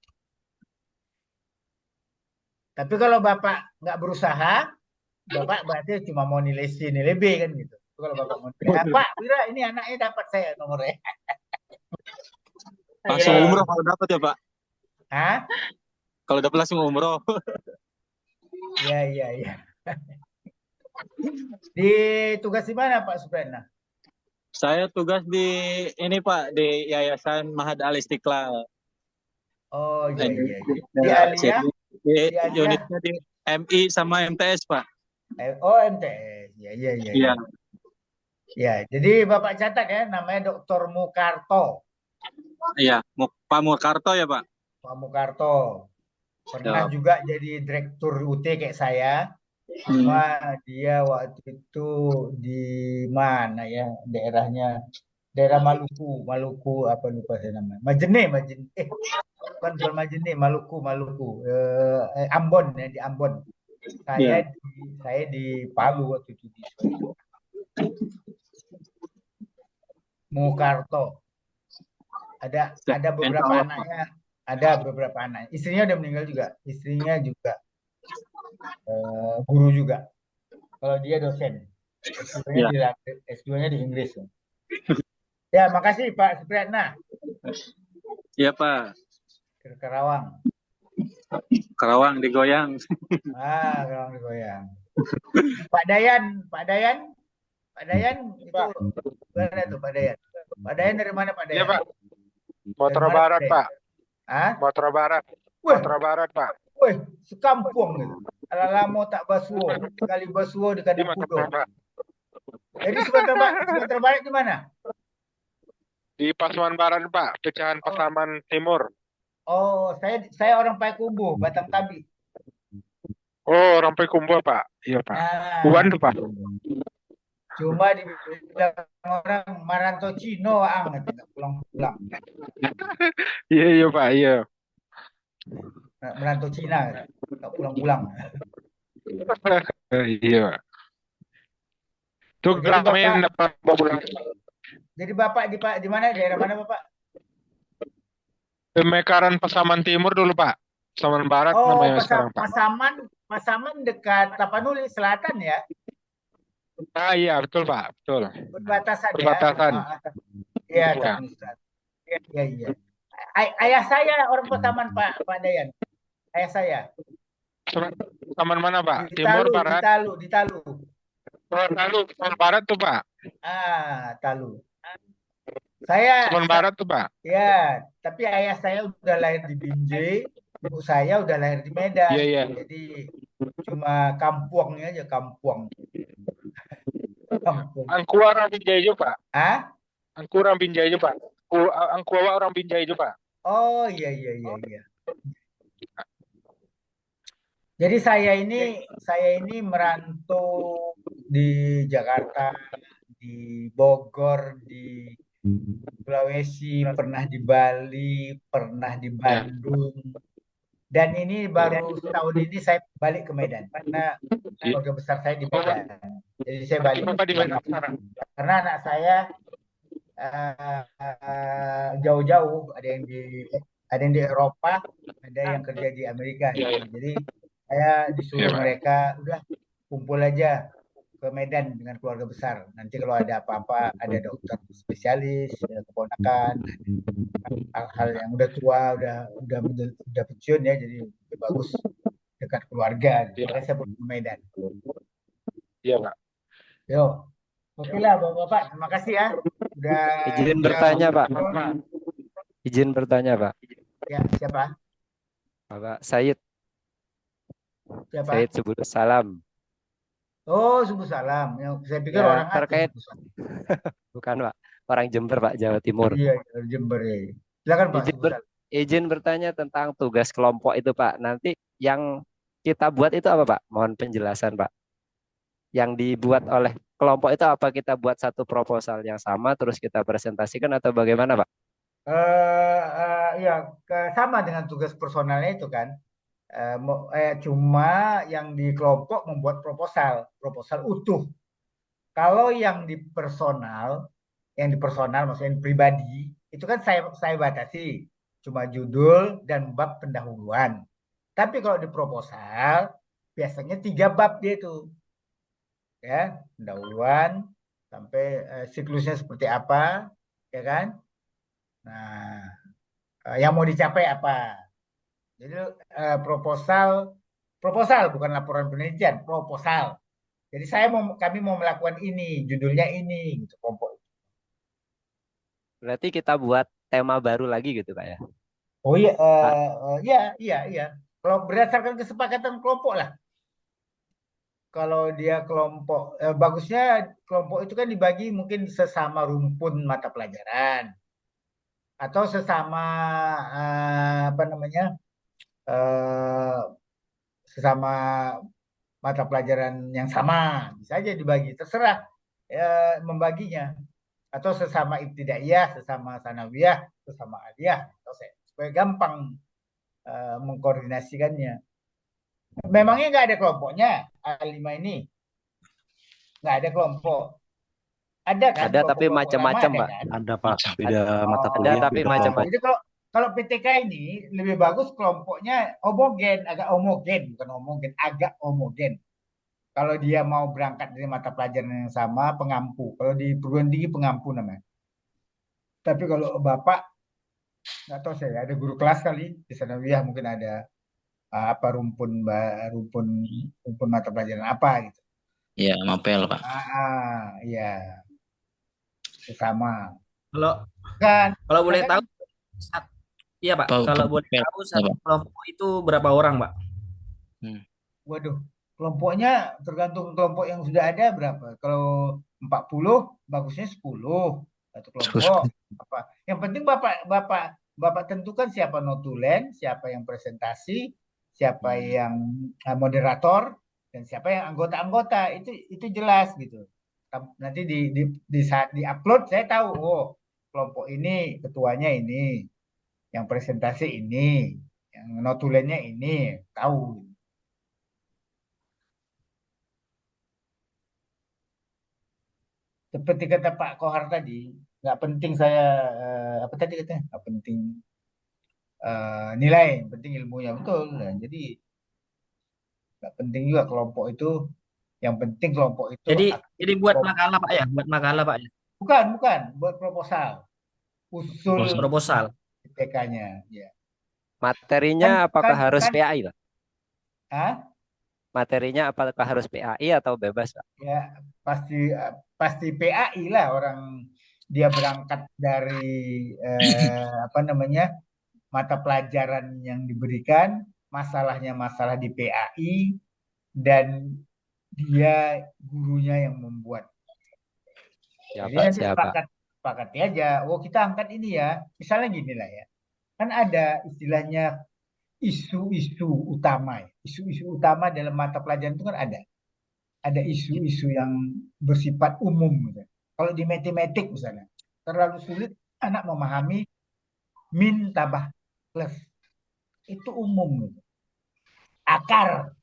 Tapi kalau Bapak nggak berusaha, Bapak berarti cuma mau nilai C, nilai B kan gitu. Kalau Bapak mau nilai Pak, Wira ini anaknya dapat saya nomornya. Langsung umroh kalau dapat ya, Pak? Hah? Kalau dapat langsung umroh. Iya. Di tugas di mana Pak Supriyana? Saya tugas di ini Pak, di Yayasan Mahad Al Istiqlal. Oh iya iya iya. Di Ya, Alia, di Alia, unitnya di MI sama MTS, Pak. oh MTS. Iya iya iya Iya, iya. Ya, jadi Bapak catat ya, namanya Dr. Mukarto. iya. Pak Mukarto ya, Pak? Pak Mukarto. Pernah Ya. juga jadi direktur UT kayak saya. Cuma dia waktu itu di mana ya, daerahnya, daerah Maluku, Maluku apa lupa saya namanya. Majene, Majene. Bukan Majene, Maluku, Maluku. Ambon ya, di Ambon. Saya Iya. saya di Palu waktu itu di Sulawesi. Mukarto. Ada beberapa anaknya, ada beberapa anak. Istrinya udah meninggal juga. Istrinya juga guru juga. Kalau dia dosen. S2-nya di Inggris. Ya, makasih Pak Supriyatna. Iya, Pak. Ke Karawang. Karawang digoyang. Karawang digoyang. Pak Dayan itu mana tuh Pak Dayan? Pak Dayan dari mana Pak Dayan? Iya, Pak. Motor Barat, Pak. Hah? Motor Barat. Motor Barat, Pak. Wih, sekampung gitu. Alalamo tak basuo, sekali basuo di kandang kudo. Jadi Sumatera Barat di mana? Di Pasuruan Barat, Pak. Pecahan Pasaman Timur. Oh, saya orang Payakumbuh, Batang Tabi. Oh, orang Payakumbuh, Pak. Iya, Pak. Buan tuh, Pak. Cuma dibilang orang Maranto Cino, nggak pulang-pulang. Iya, iya, Pak. Iya. Merantau Cina, nggak pulang-pulang. Iya, Pak. Tuh kami dapat pulang. Jadi Bapak di mana? Daerah mana Bapak? Pemekaran Pasaman Timur dulu, Pak. Pasaman Barat namanya sekarang, Pak. Pasaman dekat Tapanuli Selatan ya? Ah iya, betul, Pak. Betul. Perbatasan ya? Perbatasan. Iya, Tapanuli Selatan. Iya, iya. Ayah saya orang Pasaman, Pak Dayan. Ayah saya. Pasaman mana, Pak? Di Timur, Talu, Barat? Di Talu. Talu, Barat tuh, Pak. Talu. Saya Pasaman Barat tuh, Pak. Ya, tapi ayah saya udah lahir di Binjai, ibu saya udah lahir di Medan. Iya, iya. Jadi cuma kampuangnya aja, kampung. Angku orang Binjai juga, Pak. Hah? Angku orang Binjai juga, Pak. Angku orang Binjai juga, Pak. Oh iya. Jadi saya ini merantau di Jakarta, di Bogor, di Sulawesi, pernah di Bali, pernah di Bandung. Dan ini baru setahun ini saya balik ke Medan karena keluarga besar saya di Medan. Jadi saya balik di Medan sekarang? Karena anak saya jauh-jauh, ada yang di Eropa, ada yang kerja di Amerika. Jadi saya disuruh mereka udah kumpul aja ke Medan dengan keluarga besar. Nanti kalau ada apa-apa, ada dokter spesialis, ada keponakan, hal-hal yang udah tua, udah pensiun ya, jadi lebih bagus dekat keluarga. Makanya saya pergi ke Medan. Iya, Pak. Yo, oke lah Bapak, terima kasih ya. Izin bertanya, Pak. Izin bertanya, Pak. Ya, siapa? Bapak Said. Siapa? Said Subul Salam. Oh, Subuh Salam. Saya pikir Ya, orang terkait bukan, Pak. Orang Jember, Pak, Jawa Timur. Iya, Jember ya. Silakan Pak. Izin bertanya tentang tugas kelompok itu, Pak. Nanti yang kita buat itu apa, Pak? Mohon penjelasan, Pak. Yang dibuat oleh kelompok itu apa? Kita buat satu proposal yang sama terus kita presentasikan atau bagaimana, Pak? Ya, sama dengan tugas personalnya itu kan. Cuma yang di kelompok membuat proposal utuh. Kalau yang di personal maksudnya yang pribadi itu kan saya batasi cuma judul dan bab pendahuluan. Tapi kalau di proposal biasanya 3 bab dia itu, ya, pendahuluan sampai siklusnya seperti apa, ya kan? Nah, yang mau dicapai apa? Jadi proposal bukan laporan penelitian, proposal. Jadi kami mau melakukan ini, judulnya ini, gitu kelompok. Berarti kita buat tema baru lagi gitu, Pak ya? Oh iya, Ah, iya. Kalau berdasarkan kesepakatan kelompok lah. Kalau dia kelompok, bagusnya kelompok itu kan dibagi mungkin sesama rumpun mata pelajaran atau sesama apa namanya, eh, sesama mata pelajaran yang sama, bisa aja dibagi, terserah membaginya. Atau sesama ibtidaiyah, sesama sanawiyah, sesama aliyah, supaya gampang mengkoordinasikannya. Memangnya nggak ada kelompoknya A5 ini? Nggak ada kelompok. Ada kan ada tapi kelompok-kelompok lama macam-macam, ada Pak. kan? Ada Pak, beda mata Oh, Ada kuliah, tapi beda macam-macam. kelompok. jadi kalau PTK ini lebih bagus kelompoknya homogen, agak homogen, bukan homogen, agak homogen. Kalau dia mau berangkat dari mata pelajaran yang sama, pengampu. Kalau di perguruan tinggi pengampu namanya. Tapi kalau Bapak, nggak tahu saya, ada guru kelas kali di sanawiyah mungkin ada apa rumpun rumpun mata pelajaran apa gitu. Ya, mapel, Pak. Iya, sama. Kalau Kan, kalau boleh kan tahu, iya Pak, kalau boleh Mapel, tahu satu Pak. kelompok itu berapa orang Pak? waduh, kelompoknya tergantung kelompok yang sudah ada berapa. Kalau 40, bagusnya 10 satu kelompok. Apa? Yang penting Bapak tentukan siapa notulen, siapa yang presentasi, siapa yang moderator, dan siapa yang anggota-anggota. Itu jelas gitu. Nanti di saat di-upload saya tahu, oh, kelompok ini ketuanya ini, yang presentasi ini, yang notulennya ini, tahu. Seperti kata Pak Kohar tadi, nggak penting saya apa tadi katanya, nggak penting nilai, yang penting ilmunya, betul. Nah, jadi nggak penting juga kelompok itu, yang penting kelompok itu Jadi buat makalah Pak ya, buat makalah Pak ya. bukan buat proposal, usul Proposal. IPK-nya, ya. Materinya apakah harus bukan, PAI, Pak? Hah? Materinya apakah harus PAI atau bebas, Pak? Ya pasti PAI lah, orang dia berangkat dari apa namanya, mata pelajaran yang diberikan, masalahnya masalah di PAI, dan dia gurunya yang membuat. Ya, Jadi Pak, nanti siapa? sepakati aja, oh kita angkat ini ya, misalnya gini lah ya, kan ada istilahnya isu-isu utama ya. Isu-isu utama dalam mata pelajaran itu kan ada isu-isu yang bersifat umum gitu. Kalau di matematik misalnya, terlalu sulit anak memahami min tambah plus, itu umum gitu. Akar,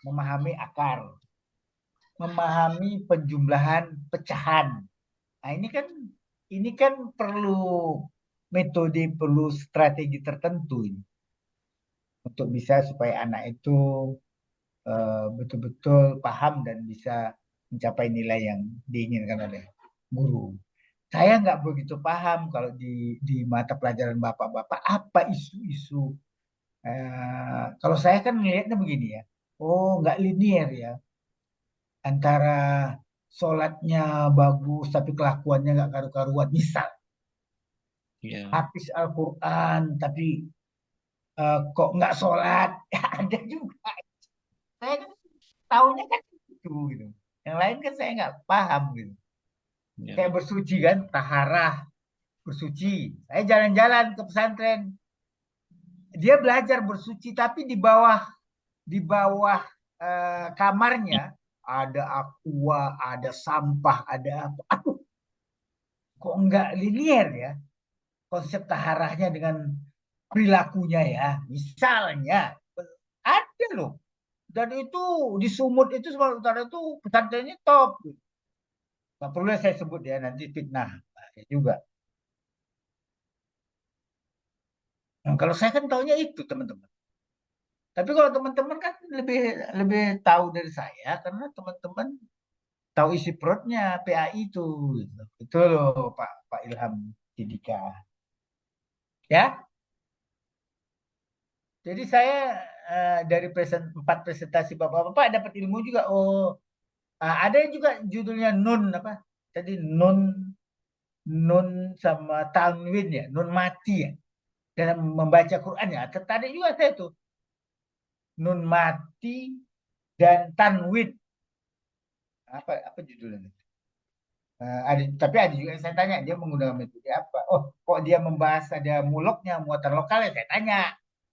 memahami akar, memahami penjumlahan pecahan. Nah, ini kan perlu metode, perlu strategi tertentu ini untuk bisa supaya anak itu betul-betul paham dan bisa mencapai nilai yang diinginkan oleh guru. Saya nggak begitu paham kalau di mata pelajaran bapak-bapak apa isu-isu. Kalau saya kan melihatnya begini ya, oh nggak linear ya, antara sholatnya bagus tapi kelakuannya nggak karu-karuan. Misal habis Al-Quran tapi kok nggak sholat, ada juga. Saya kan tahunya kan itu gitu. Yang lain kan saya nggak paham gitu. Kayak bersuci kan, taharah, bersuci. Saya jalan-jalan ke pesantren, dia belajar bersuci tapi di bawah kamarnya ada aqua, ada sampah, ada apa. Aduh, kok nggak linear ya konsep taharahnya dengan perilakunya ya. Misalnya ada loh. Dan itu di Sumut itu, Sumatera Utara itu pesantrennya top. Nggak perlu saya sebut ya, nanti fitnah juga. Nah, kalau saya kan taunya itu teman-teman. Tapi kalau teman-teman kan lebih lebih tahu dari saya karena teman-teman tahu isi perutnya PAI itu. Gitu. Itu loh Pak Ilham Sidika. Ya. Jadi saya dari 4 presentasi Bapak-bapak dapat ilmu juga. Oh, ada juga judulnya nun apa? Tadi nun sama tanwin ya, nun mati ya. dalam membaca Quran ya. Tertarik juga saya tuh. Nun mati dan tanwin. Apa judulnya? Tapi ada juga yang saya tanya, dia menggunakan metode apa? Oh, kok dia membahas ada muloknya, muatan lokal ya? Saya tanya,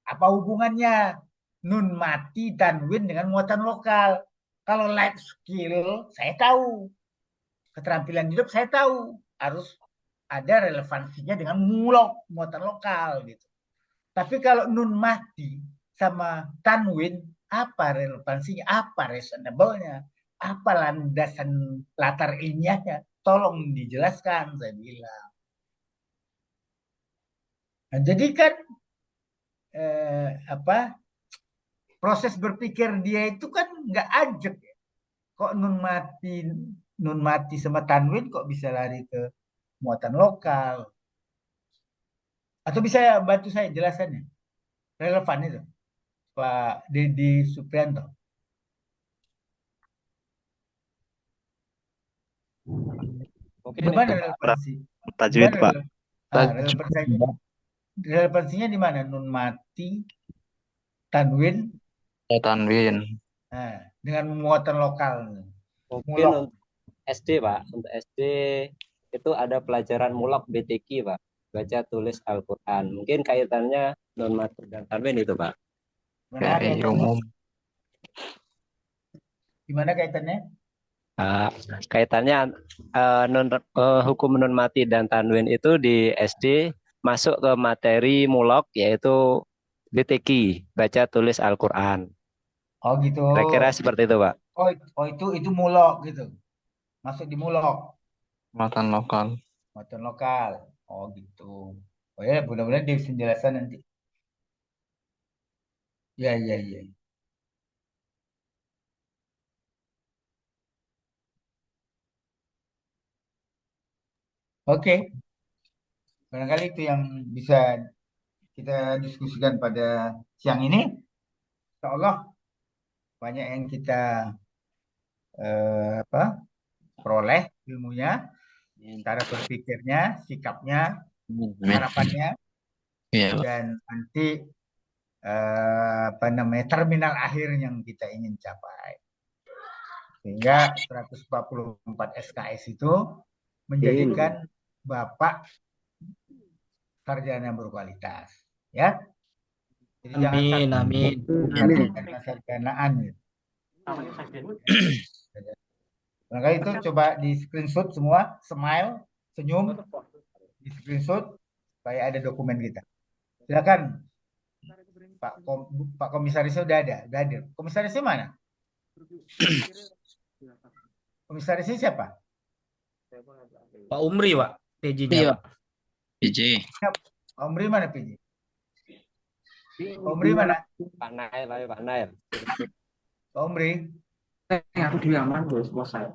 apa hubungannya nun mati tanwin dengan muatan lokal? Kalau life skill, saya tahu. Keterampilan hidup, saya tahu. Harus ada relevansinya dengan mulok, muatan lokal gitu. Tapi kalau nun mati sama tanwin, apa relevansinya? Apa reasonable-nya? Apa landasan latar ilmiahnya? Tolong dijelaskan, saya bilang. Nah, jadi kan proses berpikir dia itu kan nggak ajak ya. Kok nun mati sama tanwin kok bisa lari ke muatan lokal? Atau bisa bantu saya jelasannya? Relevan itu, Pak Dedi Suprianto. Mungkin Gimana itu, Pak. relevansi? Tajwid, Pak. Relevansinya di mana? Nun mati, tanwin, Tanwin. dengan muatan lokal. Mungkin Mulok. untuk SD, Pak. Untuk SD itu ada pelajaran mulok BTQ, Pak. Baca tulis Al-Quran. Mungkin kaitannya non mati dan tanwin itu, Pak. Gimana kaitannya? Gimana kaitannya? Kaitannya hukum nun mati dan tanwin itu di SD masuk ke materi mulok yaitu BTQ, baca tulis Al-Quran. Oh gitu. Kira-kira seperti itu, Pak. Oh itu mulok gitu. Masuk di mulok. Muatan lokal. Muatan lokal. Oh gitu. Oh ya, mudah-mudahan dia bisa jelasan nanti. Ya. Oke. Barangkali itu yang bisa kita diskusikan pada siang ini. Insya Allah banyak yang kita peroleh ilmunya, cara berpikirnya, sikapnya, harapannya, dan nanti terminal akhir yang kita ingin capai. Sehingga 144 SKS itu menjadikan Bapak sarjana berkualitas, ya. Jadi Amin. Karena sarjanaan gitu. Maka itu coba di screenshot semua, smile, senyum, di screenshot supaya ada dokumen kita. Silakan, Pak Komisarisnya udah hadir. Komisarisnya mana? Komisarisnya siapa? Pak Umri, Pak. PJ-nya, Iya. Pak. PJ. Pak Umri mana PJ? Pak Umri mana? Pak Nail. Pak Umri. Aku di aman, bos saya.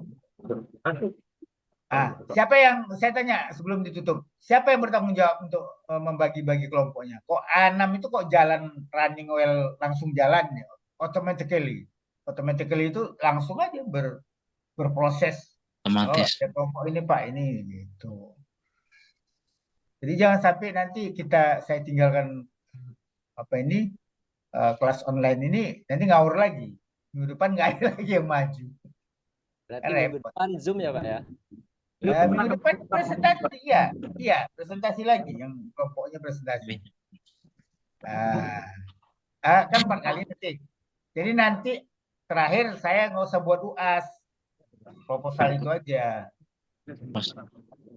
Siapa yang saya tanya sebelum ditutup? Siapa yang bertanggung jawab untuk membagi-bagi kelompoknya? Kok A6 itu kok jalan running well langsung jalan ya? Automatically itu langsung aja berproses. Otomatis. Oh, kelompok ini Pak ini gitu. Jadi jangan sampai nanti saya tinggalkan kelas online ini nanti ngawur lagi. Minggu depan nggak ada lagi yang maju. Berarti minggu depan Zoom ya, Pak ya? Minggu depan presentasi, iya presentasi lagi yang kelompoknya presentasi. Kan 4 kali nanti. Jadi nanti terakhir saya nggak usah buat UAS, proposal itu aja.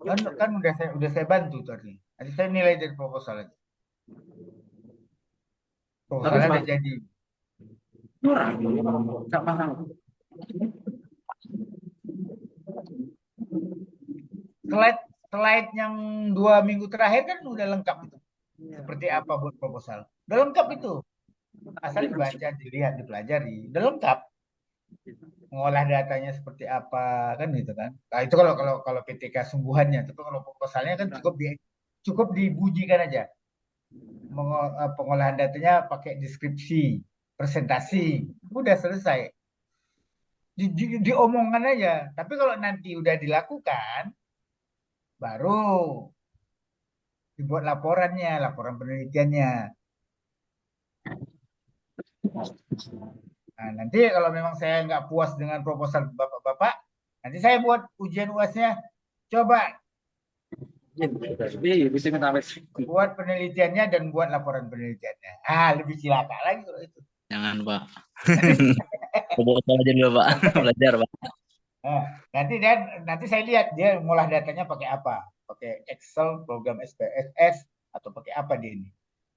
Kan udah saya bantu tadi. Nanti saya nilai dari proposal aja. Proposalnya udah jadi. Slide yang 2 minggu terakhir kan udah lengkap itu. Seperti apa buat proposal. Udah lengkap itu. Asal dibaca, dilihat, dipelajari. Udah lengkap. Mengolah datanya seperti apa kan gitu kan. Nah, itu kalau PTK sungguhannya. Tapi kalau proposalnya kan cukup dibujikan aja. Pengolahan datanya pakai deskripsi, presentasi. Udah selesai. Diomongkan aja. Tapi kalau nanti udah dilakukan baru dibuat laporannya, laporan penelitiannya. Nah, nanti kalau memang saya nggak puas dengan proposal bapak-bapak, nanti saya buat ujian UASnya. Coba buat penelitiannya dan buat laporan penelitiannya. Lebih cilaka lagi kalau itu. Jangan, Pak. Proposal aja dulu, Pak. Belajar, Pak. Nanti saya lihat dia ngolah datanya pakai apa. Pakai Excel, program SPSS, atau pakai apa dia ini.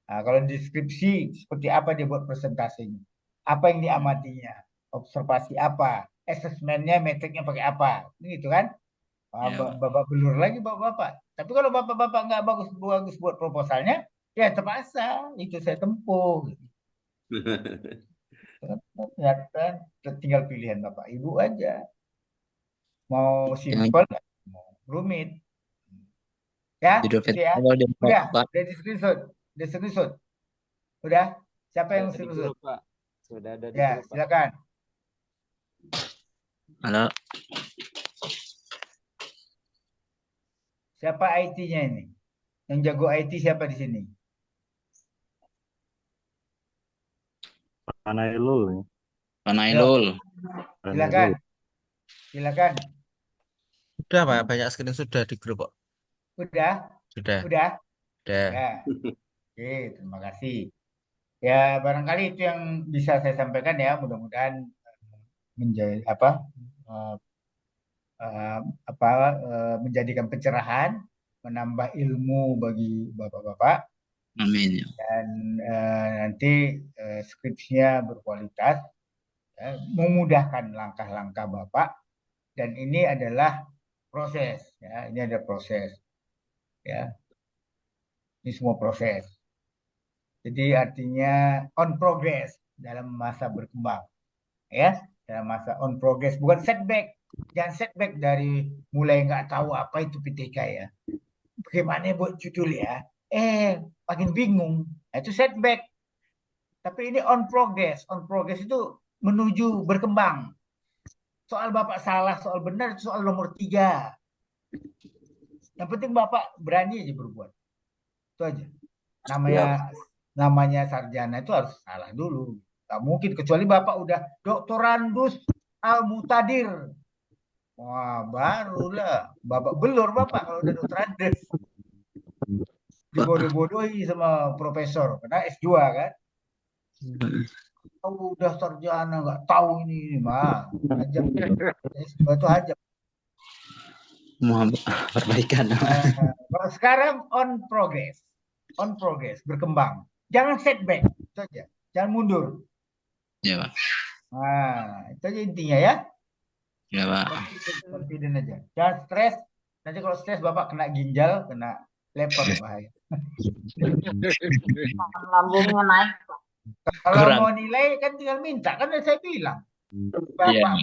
Nah, kalau deskripsi seperti apa dia buat presentasinya. Apa yang diamatinya. Observasi apa. Asesmennya, metriknya pakai apa. Gitu kan. Bapak belur lagi bapak-bapak. Tapi kalau bapak-bapak nggak bagus-bagus buat proposalnya, ya terpaksa. Itu saya tempuh. Tinggal pilihan bapak ibu aja. Mau simple, mau rumit. Ya, gitu ya. Udah di screenshot. Udah. Siapa yang screenshot? Sudah ada di ya, grup, silakan. Halo. Siapa IT-nya ini? Yang jago IT siapa di sini? Panailul. Panailul. Silakan. Sudah Pak, banyak screen sudah di grup kok. Udah? Sudah. Ya. Oke, terima kasih. Ya, barangkali itu yang bisa saya sampaikan ya. Mudah-mudahan menjadikan pencerahan, menambah ilmu bagi bapak-bapak. Amin. Dan nanti skripsinya berkualitas, memudahkan langkah-langkah bapak. Dan ini adalah proses, ya. Ini ada proses, ya. Ini semua proses. Jadi artinya on progress dalam masa berkembang, ya. Dalam masa on progress, bukan setback. Jangan setback dari mulai nggak tahu apa itu PTK ya. Bagaimana buat judul ya? Makin bingung. Itu setback. Tapi ini on progress. On progress itu menuju berkembang. Soal bapak salah, soal benar, itu soal nomor 3. Yang penting bapak berani aja berbuat. Itu aja. Namanya sarjana itu harus salah dulu. Gak mungkin, kecuali bapak udah doktorandus al-mutadir. Wah, barulah. Bapak belur bapak kalau udah doktorandus. Dibodoh-bodohi sama profesor. Karena S2 kan. Udah sarjana nggak tahu ini mah. Ajab. S2 itu ajab. Perbaikan. Kalau sekarang on progress. On progress, berkembang. Jangan setback. Itu aja. Jangan mundur. Ya, Pak. Nah, itu aja intinya ya. Ya, Pak. Confident aja. Jangan stres. Nanti kalau stres bapak kena ginjal, kena lepar bahaya. Lambungnya naik. Kalau mau nilai kan tinggal minta, kan saya bilang. Bapak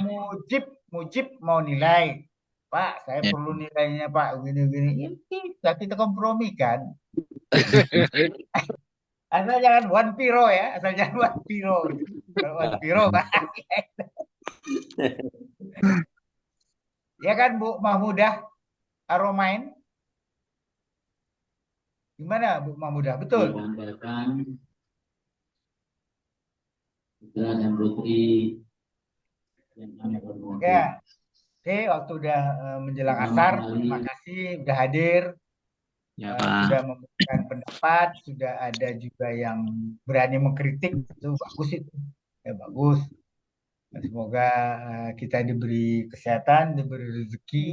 Mujib mau nilai. Pak, saya perlu nilainya Pak, gini-gini. Ini kita kompromikan. Asal jangan one piro ya, asal jangan one piro. Kalau one piro Pak. Ya kan Bu Mahmudah Aromain? Gimana Bu Mahmudah? Betul? Ya. Oke, waktu udah menjelang asar, terima kasih udah hadir. Sudah memberikan pendapat, sudah ada juga yang berani mengkritik, itu bagus itu. Ya bagus. Semoga kita diberi kesehatan, diberi rezeki,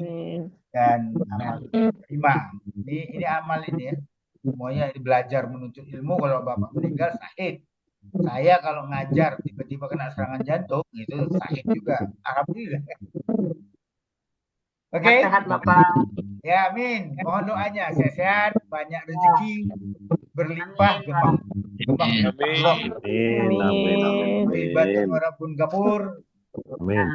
dan amal terima. Ini amal ini ya. Semuanya belajar menuntut ilmu. Kalau bapak meninggal sahid. Saya kalau ngajar tiba-tiba kena serangan jantung itu sahid juga. Alhamdulillah. Oke. Sehat Bapak. Ya, amin. Mohon doanya sehat, banyak rezeki, berlimpah, gembang. Amin. Warahpun gapur. Amin.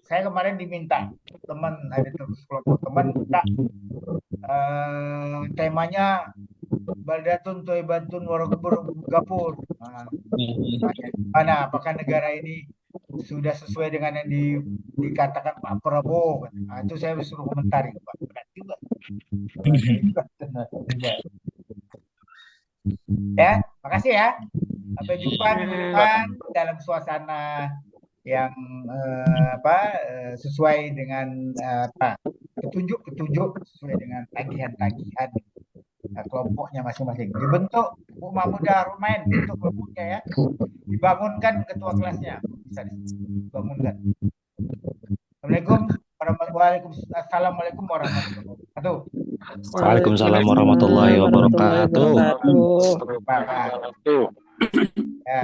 Saya kemarin diminta teman, ada sekelompok teman minta temanya Baldatun Toibatun Warahpun Gapur. Mana apakah negara ini sudah sesuai dengan yang dikatakan Pak Prabowo? Itu saya suruh komentari, Pak. Berat juga. Ya, makasih ya. Sampai jumpa minggu depan dalam suasana yang sesuai dengan petunjuk sesuai dengan tagihan-tagihan kelompoknya masing-masing. Dibentuk Ummah Muda Rumain, bentuk kelompoknya ya. Dibangunkan ketua kelasnya, bisa dibangunkan. Assalamualaikum warahmatullahi wabarakatuh. Waalaikumsalam warahmatullahi wabarakatuh. Ya.